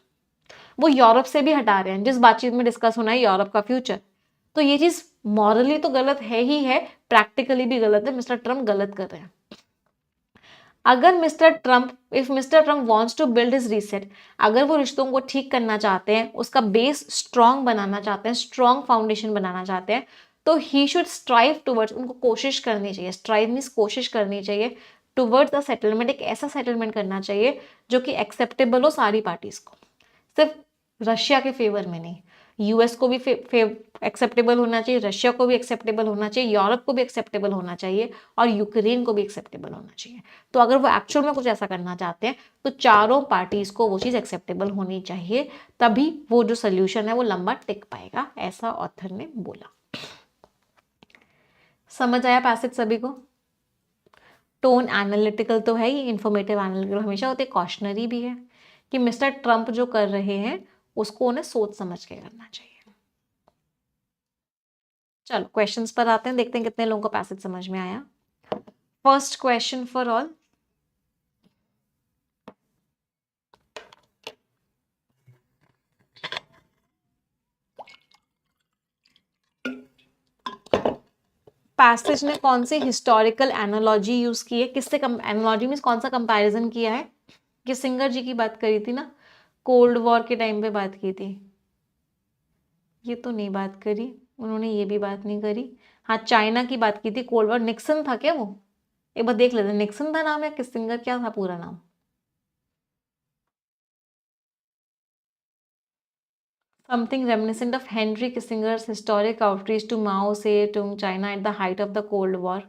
वो यूरोप से भी हटा रहे हैं जिस बातचीत में डिस्कस होना है यूरोप का फ्यूचर। तो ये चीज मॉरली तो गलत है ही है, प्रैक्टिकली भी गलत है। मिस्टर ट्रंप गलत कर रहे हैं। अगर Mister Trump wants to build his reset, अगर वो रिश्तों को ठीक करना चाहते हैं, उसका बेस स्ट्रांग बनाना चाहते हैं, स्ट्रांग फाउंडेशन बनाना चाहते हैं, तो ही शुड स्ट्राइव टुवर्ड्स, उनको कोशिश करनी चाहिए, स्ट्राइव मीन्स कोशिश करनी चाहिए, टुवर्ड्स द सेटलमेंट, एक ऐसा सेटलमेंट करना चाहिए जो कि एक्सेप्टेबल हो सारी पार्टीज को, सिर्फ रशिया के फेवर में नहीं। यूएस को भी एक्सेप्टेबल होना चाहिए, रशिया को भी एक्सेप्टेबल होना चाहिए, यूरोप को भी एक्सेप्टेबल होना चाहिए और यूक्रेन को भी एक्सेप्टेबल होना चाहिए। तो अगर वो एक्चुअल में कुछ ऐसा करना चाहते हैं तो चारों पार्टीज को वो चीज़ एक्सेप्टेबल होनी चाहिए, तभी वो जो सोल्यूशन है वो लंबा टिक पाएगा, ऐसा ऑथर ने बोला। समझ आया पैसेज सभी को? टोन एनालिटिकल तो है ही, इंफॉर्मेटिव एनालिटिकल हमेशा होते, कॉशनरी भी है कि मिस्टर ट्रंप जो कर रहे हैं उसको उन्हें सोच समझ के करना चाहिए। चलो क्वेश्चंस पर आते हैं, देखते हैं कितने लोगों को पैसेज समझ में आया। First question for all, passage ने कौन सी हिस्टोरिकल एनालॉजी यूज की है? किससे एनालॉजी मीन्स कौन सा कंपैरिजन किया है? किसिंगर जी की बात करी थी ना, कोल्ड वॉर के टाइम पे बात की थी, ये तो नहीं बात करी उन्होंने, ये भी बात नहीं करी। हाँ, चाइना की बात की थी, कोल्ड वॉर। निक्सन था क्या वो? एक बार देख लेते, निक्सन था नाम या किसिंगर, क्या था पूरा नाम? Something reminiscent of Henry Kissinger's historic outreach to Mao Zedong, China at the height of the Cold War.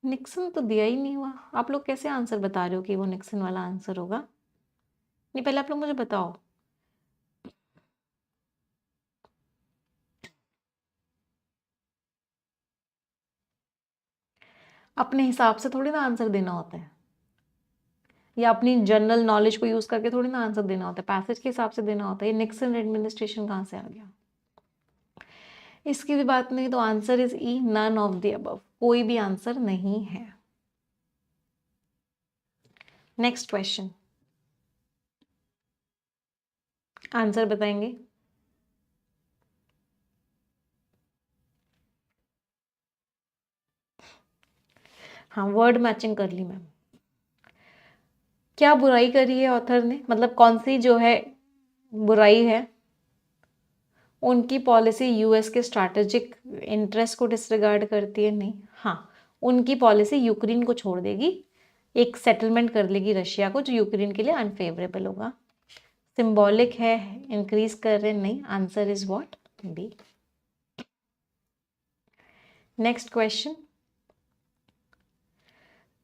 Nixon तो दिया ही नहीं हुआ। आप लोग कैसे आंसर बता रहे हो कि वो निक्सन वाला आंसर होगा? नहीं, पहले आप लोग मुझे बताओ। अपने हिसाब से थोड़ी ना आंसर देना होता है, या अपनी जनरल नॉलेज को यूज करके थोड़ी ना आंसर देना होता है, पैसेज के हिसाब से देना होता है। ये निक्सन एडमिनिस्ट्रेशन कहाँ से आ गया? इसकी भी बात नहीं, तो answer is E, none of the above, कोई भी आंसर नहीं है। नेक्स्ट क्वेश्चन, आंसर बताएंगे? हाँ, वर्ड मैचिंग कर ली मैम। क्या बुराई करी है ऑथर ने, मतलब कौन सी जो है बुराई है? उनकी पॉलिसी यूएस के स्ट्रैटेजिक इंटरेस्ट को डिसरिगार्ड करती है? नहीं। हाँ, उनकी पॉलिसी यूक्रेन को छोड़ देगी, एक सेटलमेंट कर लेगी रशिया को जो यूक्रेन के लिए अनफेवरेबल होगा। सिंबॉलिक है, इंक्रीज कर रहे? नहीं। Answer is what? B. Next question,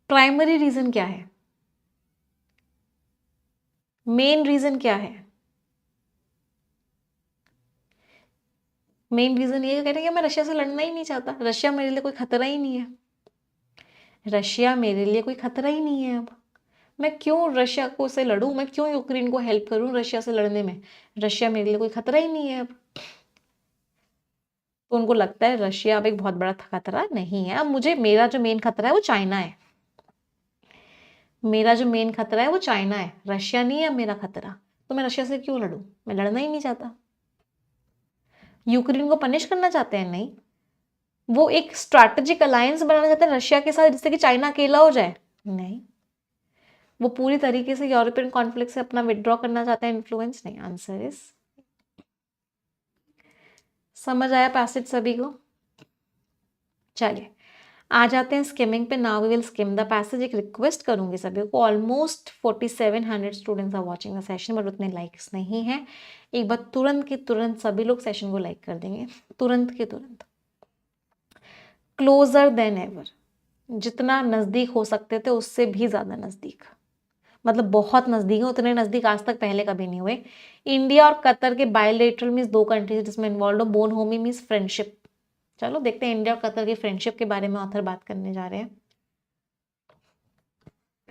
primary reason क्या है? मेन रीजन क्या है? मेन रीजन ये कह रहे हैं कि मैं रशिया से लड़ना ही नहीं चाहता, रशिया मेरे लिए कोई खतरा ही नहीं है, रशिया मेरे लिए कोई खतरा ही नहीं है। अब मैं क्यों रशिया को से लड़ूं, मैं क्यों यूक्रेन को हेल्प करूं रशिया से लड़ने में? रशिया मेरे लिए कोई खतरा ही नहीं है अब। तो उनको लगता है रशिया अब एक बहुत बड़ा खतरा नहीं है। अब मुझे, मेरा जो मेन खतरा है वो चाइना है, मेरा जो मेन खतरा है वो चाइना है, रशिया नहीं है अब मेरा खतरा। तो मैं रशिया से क्यों लड़ूं? मैं लड़ना ही नहीं चाहता। यूक्रेन को पनिश करना चाहते हैं? नहीं, वो एक स्ट्रैटेजिक अलायंस बनाना चाहते हैं रशिया के साथ जिससे कि चाइना अकेला हो जाए? नहीं, वो पूरी तरीके से यूरोपियन कॉन्फ्लिक्ट से अपना विड्रॉ करना चाहते हैं, इन्फ्लुएंस नहीं। आंसर इज, समझ आया पैसेज सभी को? चलिए आ जाते हैं स्किमिंग पे। Now we will skim the passage. एक रिक्वेस्ट करूंगी सभी को, almost 4700 students are watching the session but उतने लाइक्स नहीं हैं। एक बार तुरंत की तुरंत सभी लोग सेशन को लाइक कर देंगे, तुरंत के तुरंत। क्लोजर देन एवर, जितना नज़दीक हो सकते थे उससे भी ज़्यादा नज़दीक, मतलब बहुत नज़दीक है, उतने नज़दीक आज तक पहले कभी नहीं हुए। इंडिया और कतर के बायलेटरल मीन्स 2 कंट्रीज जिसमें इन्वॉल्व हो, बोन होमी मीन्स फ्रेंडशिप। चलो देखते हैं इंडिया और कतर की फ्रेंडशिप के बारे में ऑथर बात करने जा रहे हैं।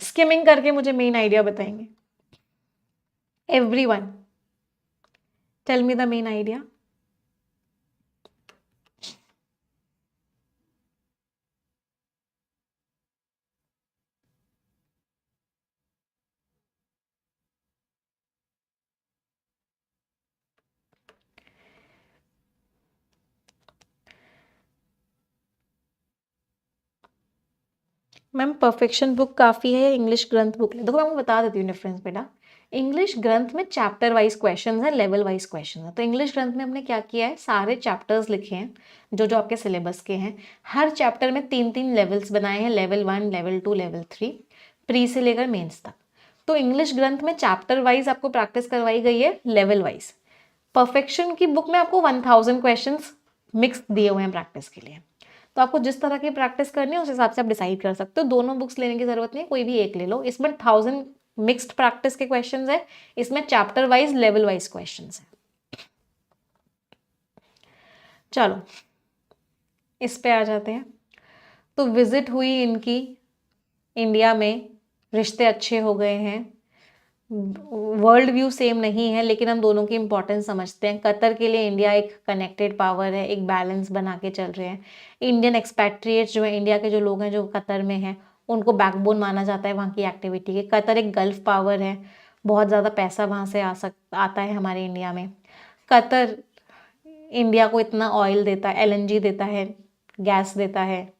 स्किमिंग करके मुझे मेन आइडिया बताएंगे। Everyone tell me the main idea. Ma'am perfection book काफ़ी है, इंग्लिश ग्रंथ बुक देखो मैं आपको बता देती हूँ डिफरेंस बेटा। इंग्लिश ग्रंथ में चैप्टर वाइज क्वेश्चन है, लेवल वाइज क्वेश्चन है। तो इंग्लिश ग्रंथ में हमने क्या किया है, सारे चैप्टर्स लिखे हैं जो जो आपके सिलेबस के हैं। हर चैप्टर में 3-3 लेवल्स बनाए हैं, लेवल 1, लेवल 2, लेवल 3, प्री से लेकर मेंस तक। तो इंग्लिश ग्रंथ में चैप्टर वाइज आपको प्रैक्टिस करवाई गई है, लेवल वाइज। परफेक्शन की बुक में आपको 1000 क्वेश्चन मिक्स दिए हुए हैं प्रैक्टिस के लिए। तो आपको जिस तरह की प्रैक्टिस करनी है उस हिसाब से आप डिसाइड कर सकते हो। दोनों बुक्स लेने की जरूरत नहीं, कोई भी एक ले लो। इसमें 1000 मिक्स्ड प्रैक्टिस के क्वेश्चंस है, इसमें chapter wise level wise questions है। चलो इस पे आ जाते हैं। तो विजिट हुई इनकी इंडिया में, रिश्ते अच्छे हो गए हैं। वर्ल्ड व्यू सेम नहीं है लेकिन हम दोनों की इंपॉर्टेंस समझते हैं। कतर के लिए इंडिया एक कनेक्टेड पावर है, एक बैलेंस बना के चल रहे हैं। इंडियन एक्सपैट्रिएट्स जो है, इंडिया के जो लोग हैं जो कतर में हैं, उनको बैकबोन माना जाता है वहाँ की एक्टिविटी के। कतर एक गल्फ पावर है, बहुत ज़्यादा पैसा वहाँ से आता है हमारे इंडिया में। कतर इंडिया को इतना ऑयल देता है, एलएनजी देता है, गैस देता है,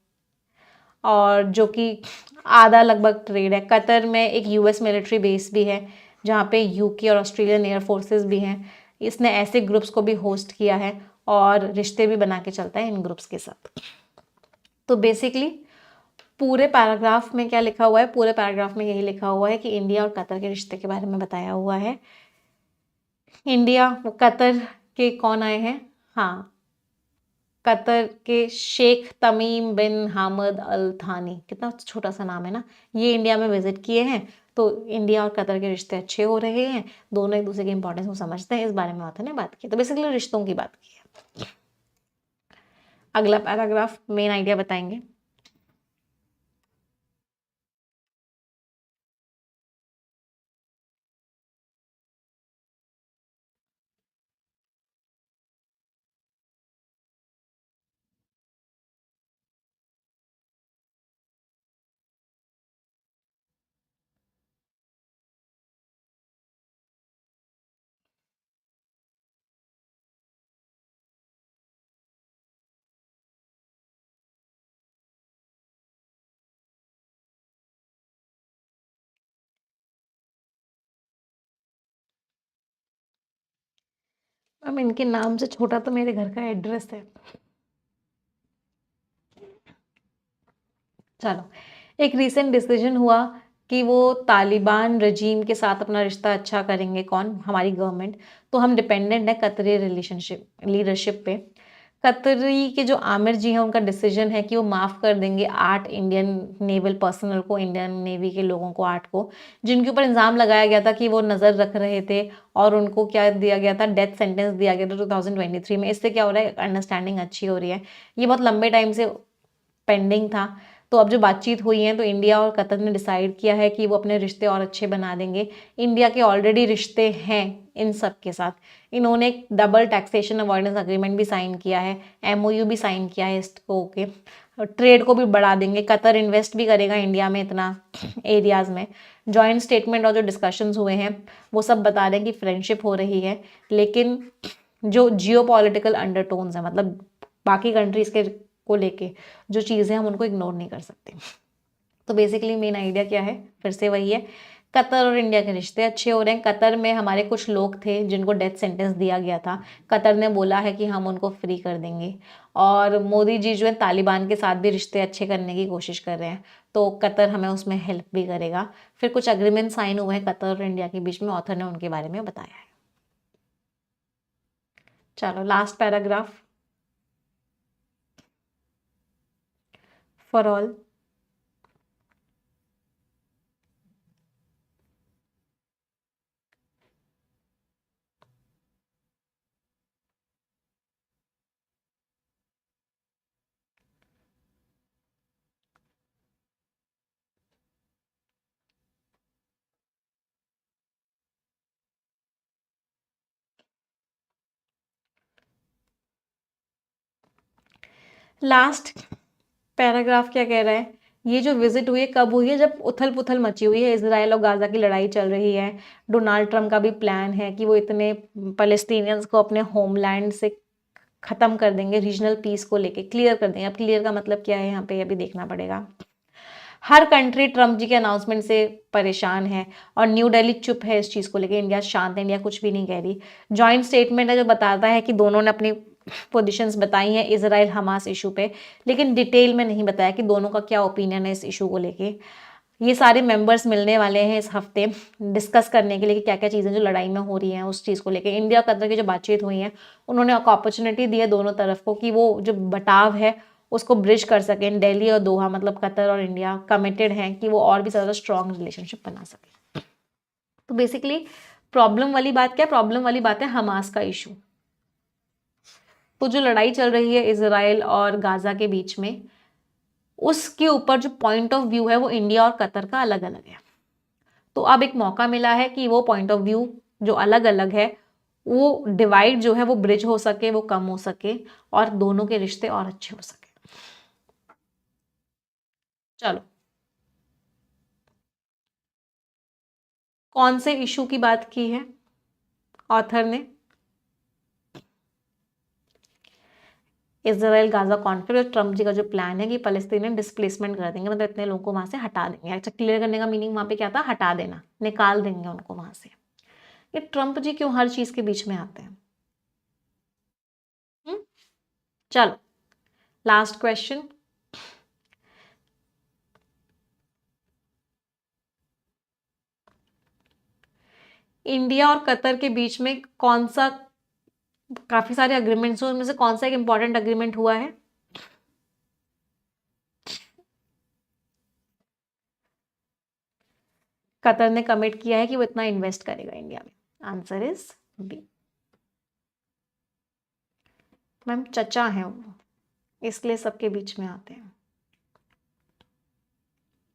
और जो कि आधा लगभग ट्रेड है। कतर में एक यूएस मिलिट्री बेस भी है जहाँ पे यूके और ऑस्ट्रेलियन एयर फोर्सेस भी हैं। इसने ऐसे ग्रुप्स को भी होस्ट किया है और रिश्ते भी बना के चलता है इन ग्रुप्स के साथ। तो बेसिकली पूरे पैराग्राफ में क्या लिखा हुआ है, पूरे पैराग्राफ में यही लिखा हुआ है कि इंडिया और कतर के रिश्ते के बारे में बताया हुआ है। इंडिया, कतर के कौन आए हैं, हाँ, कतर के शेख तमीम बिन हामद अल थानी, कितना छोटा सा नाम है ना, ये इंडिया में विजिट किए हैं। तो इंडिया और कतर के रिश्ते अच्छे हो रहे हैं, दोनों एक दूसरे की इंपॉर्टेंस को समझते हैं, इस बारे में ऑथर ने बात की। तो बेसिकली रिश्तों की बात की है। अगला पैराग्राफ मेन आइडिया बताएंगे। अब इनके नाम से छोटा तो मेरे घर का एड्रेस है। चलो, एक रीसेंट डिसीजन हुआ कि वो तालिबान रजीम के साथ अपना रिश्ता अच्छा करेंगे। कौन, हमारी गवर्नमेंट। तो हम डिपेंडेंट है कतरी रिलेशनशिप लीडरशिप पे। कतरी के जो आमिर जी हैं उनका डिसीजन है कि वो माफ़ कर देंगे 8 इंडियन नेवल पर्सनल को, इंडियन नेवी के लोगों को 8 को, जिनके ऊपर इल्ज़ाम लगाया गया था कि वो नज़र रख रहे थे और उनको क्या दिया गया था, डेथ सेंटेंस दिया गया था 2023 में। इससे क्या हो रहा है, अंडरस्टैंडिंग अच्छी हो रही है। ये बहुत लंबे टाइम से पेंडिंग था। तो अब जो बातचीत हुई है तो इंडिया और कतर ने डिसाइड किया है कि वो अपने रिश्ते और अच्छे बना देंगे। इंडिया के ऑलरेडी रिश्ते हैं इन सब के साथ। इन्होंने एक डबल टैक्सेशन अवॉइडेंस अग्रीमेंट भी साइन किया है, एमओयू भी साइन किया है इसको के। ट्रेड को भी बढ़ा देंगे, कतर इन्वेस्ट भी करेगा इंडिया में इतना एरियाज में। जॉइंट स्टेटमेंट और जो डिस्कशंस हुए हैं वो सब बता रहे हैं कि फ्रेंडशिप हो रही है, लेकिन जो जियो पॉलिटिकल अंडरटोन्स है, मतलब बाकी कंट्रीज के को लेके जो चीज़ें हम उनको इग्नोर नहीं कर सकते। तो बेसिकली मेन आइडिया क्या है, फिर से वही है कतर और इंडिया के रिश्ते अच्छे हो रहे हैं। कतर में हमारे कुछ लोग थे जिनको डेथ सेंटेंस दिया गया था, कतर ने बोला है कि हम उनको फ्री कर देंगे। और मोदी जी जो है तालिबान के साथ भी रिश्ते अच्छे करने की कोशिश कर रहे हैं, तो कतर हमें उसमें हेल्प भी करेगा। फिर कुछ अग्रीमेंट साइन हुए हैं कतर और इंडिया के बीच में, ऑथर ने उनके बारे में बताया है। चलो last paragraph for all. Last paragraph क्या कह रहा है, ये जो विजिट हुई है कब हुई है, जब उथल पुथल मची हुई है, इसराइल और गाजा की लड़ाई चल रही है। डोनाल्ड ट्रंप का भी प्लान है कि वो इतने पैलेस्टीनियंस को अपने होमलैंड से खत्म कर देंगे, रीजनल पीस को लेके क्लियर कर देंगे। अब क्लियर का मतलब क्या है यहाँ पे अभी देखना पड़ेगा। हर कंट्री ट्रंप जी के अनाउंसमेंट से परेशान है और न्यू दिल्ली चुप है इस चीज़ को लेके। इंडिया शांत है, इंडिया कुछ भी नहीं कह रही। जॉइंट स्टेटमेंट है जो बताता है कि दोनों ने अपनी पोजीशंस बताई हैं इसराइल हमास इशू पे, लेकिन डिटेल में नहीं बताया कि दोनों का क्या ओपिनियन है इस इशू को लेके। ये सारे मेंबर्स मिलने वाले हैं इस हफ्ते डिस्कस करने के लिए कि क्या क्या चीज़ें जो लड़ाई में हो रही हैं उस चीज़ को लेके। इंडिया और कतर की जो बातचीत हुई है, उन्होंने एक अपॉर्चुनिटी दी है दोनों तरफ को कि वो जो बटाव है उसको ब्रिज कर सकें। दिल्ली और दोहा मतलब कतर और इंडिया कमिटेड हैं कि वो और भी ज़्यादा स्ट्रॉन्ग रिलेशनशिप बना सकें। तो बेसिकली प्रॉब्लम वाली बात क्या है, प्रॉब्लम वाली बात है हमास का इशू। तो जो लड़ाई चल रही है इसराइल और गाजा के बीच में, उसके ऊपर जो पॉइंट ऑफ व्यू है वो इंडिया और कतर का अलग अलग है। तो अब एक मौका मिला है कि वो पॉइंट ऑफ व्यू जो अलग अलग है वो डिवाइड जो है वो ब्रिज हो सके, वो कम हो सके और दोनों के रिश्ते और अच्छे हो सके। चलो, कौन से इशू की बात की है ऑथर ने? इसराइल गाजा कॉन्फ्लिक्ट, ट्रम्प जी का जो प्लान है कि फलस्तीनियन डिस्प्लेसमेंट कर देंगे, मतलब इतने लोगों को वहां से हटा देंगे। अच्छा, क्लियर करने का मीनिंग वहां पे क्या था, हटा देना, निकाल देंगे उनको वहां से। ये ट्रम्प जी क्यों हर चीज के बीच में आते हैं? चलो लास्ट क्वेश्चन। इंडिया और कतर के बीच में कौन सा, काफी सारे अग्रीमेंट्स हुए, उनमें से कौन सा एक इंपॉर्टेंट अग्रीमेंट हुआ है? कतर ने कमिट किया है कि वो इतना इन्वेस्ट करेगा इंडिया में। Answer is B. मैम चचा है वो, इसलिए सबके बीच में आते हैं।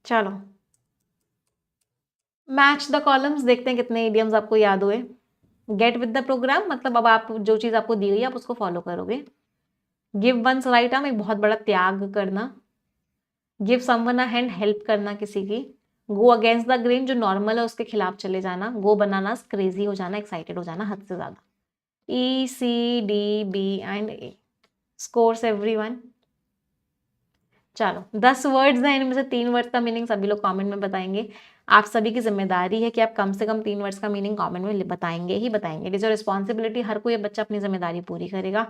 चलो मैच द कॉलम्स, देखते हैं कितने इडियम्स आपको याद हुए। गेट विद द प्रोग्राम मतलब अब आप जो चीज आपको दी गई आप उसको फॉलो करोगे। गिव वंस राइट आर्म, एक बहुत बड़ा त्याग करना। Give someone a hand, help करना किसी की। गो अगेंस्ट द ग्रेन, जो नॉर्मल है उसके खिलाफ चले जाना। गो बनाना, क्रेजी हो जाना, एक्साइटेड हो जाना हद से ज्यादा। E C D B and A. Scores everyone. चलो 10 वर्ड्स हैं, इनमें से 3 वर्ड्स का मीनिंग सभी लोग कमेंट में बताएंगे। आप सभी की जिम्मेदारी है कि आप कम से कम 3 वर्ड्स का मीनिंग कमेंट में बताएंगे ही बताएंगे। इट इज योर रिस्पॉन्सिबिलिटी, हर कोई बच्चा अपनी जिम्मेदारी पूरी करेगा।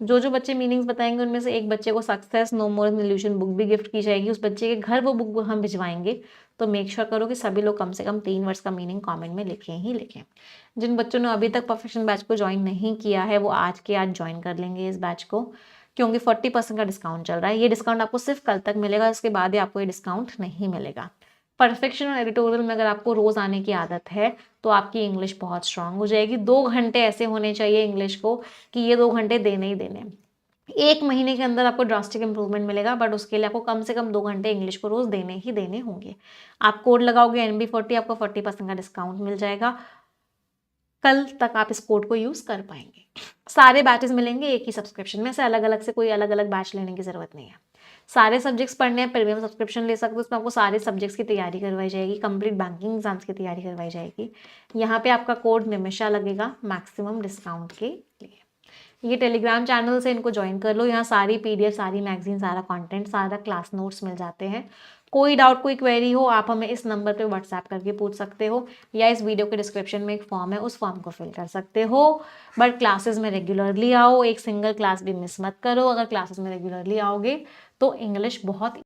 जो जो बच्चे मीनिंग्स बताएंगे उनमें से एक बच्चे को सक्सेस नो मोर इल्यूशन बुक भी गिफ्ट की जाएगी, उस बच्चे के घर वो बुक हम भिजवाएंगे। तो मेक श्योर करो कि सभी लोग कम से कम 3 वर्ड्स का मीनिंग कमेंट में लिखें ही लिखें। जिन बच्चों ने अभी तक परफेक्शन बैच को ज्वाइन नहीं किया है वो आज के आज ज्वाइन कर लेंगे इस बैच को, क्योंकि 40% का डिस्काउंट चल रहा है। ये डिस्काउंट आपको सिर्फ कल तक मिलेगा, उसके बाद ही आपको ये डिस्काउंट नहीं मिलेगा। परफेक्शन और एडिटोरियल में अगर आपको रोज आने की आदत है तो आपकी इंग्लिश बहुत स्ट्रांग हो जाएगी। 2 घंटे ऐसे होने चाहिए इंग्लिश को कि ये 2 घंटे देने ही देने। 1 महीने के अंदर आपको ड्रास्टिक इंप्रूवमेंट मिलेगा, बट उसके लिए आपको कम से कम 2 घंटे इंग्लिश को रोज देने ही देने होंगे। आप कोड लगाओगे NB40, आपको 40% का डिस्काउंट मिल जाएगा। कल तक आप इस कोड को यूज कर पाएंगे। सारे बैचेस मिलेंगे एक ही सब्सक्रिप्शन में, से अलग अलग से कोई अलग अलग बैच लेने की जरूरत नहीं है। सारे सब्जेक्ट्स पढ़ने हैं, प्रीमियम सब्सक्रिप्शन ले सकते हो, उसमें आपको सारे सब्जेक्ट्स की तैयारी करवाई जाएगी, कंप्लीट बैंकिंग एग्जाम्स की तैयारी करवाई जाएगी। यहाँ पे आपका कोड निमिषा लगेगा मैक्सिमम डिस्काउंट के लिए। ये टेलीग्राम चैनल से इनको ज्वाइन कर लो, यहाँ सारी PDF, सारी मैगजीन, सारा कंटेंट, सारा क्लास नोट्स मिल जाते हैं। कोई डाउट कोई क्वेरी हो आप हमें इस नंबर पे व्हाट्सएप करके पूछ सकते हो, या इस वीडियो के डिस्क्रिप्शन में एक फॉर्म है उस फॉर्म को फिल कर सकते हो। बट क्लासेस में रेगुलरली आओ, एक सिंगल क्लास भी मिस मत करो। अगर क्लासेस में रेगुलरली आओगे तो इंग्लिश बहुत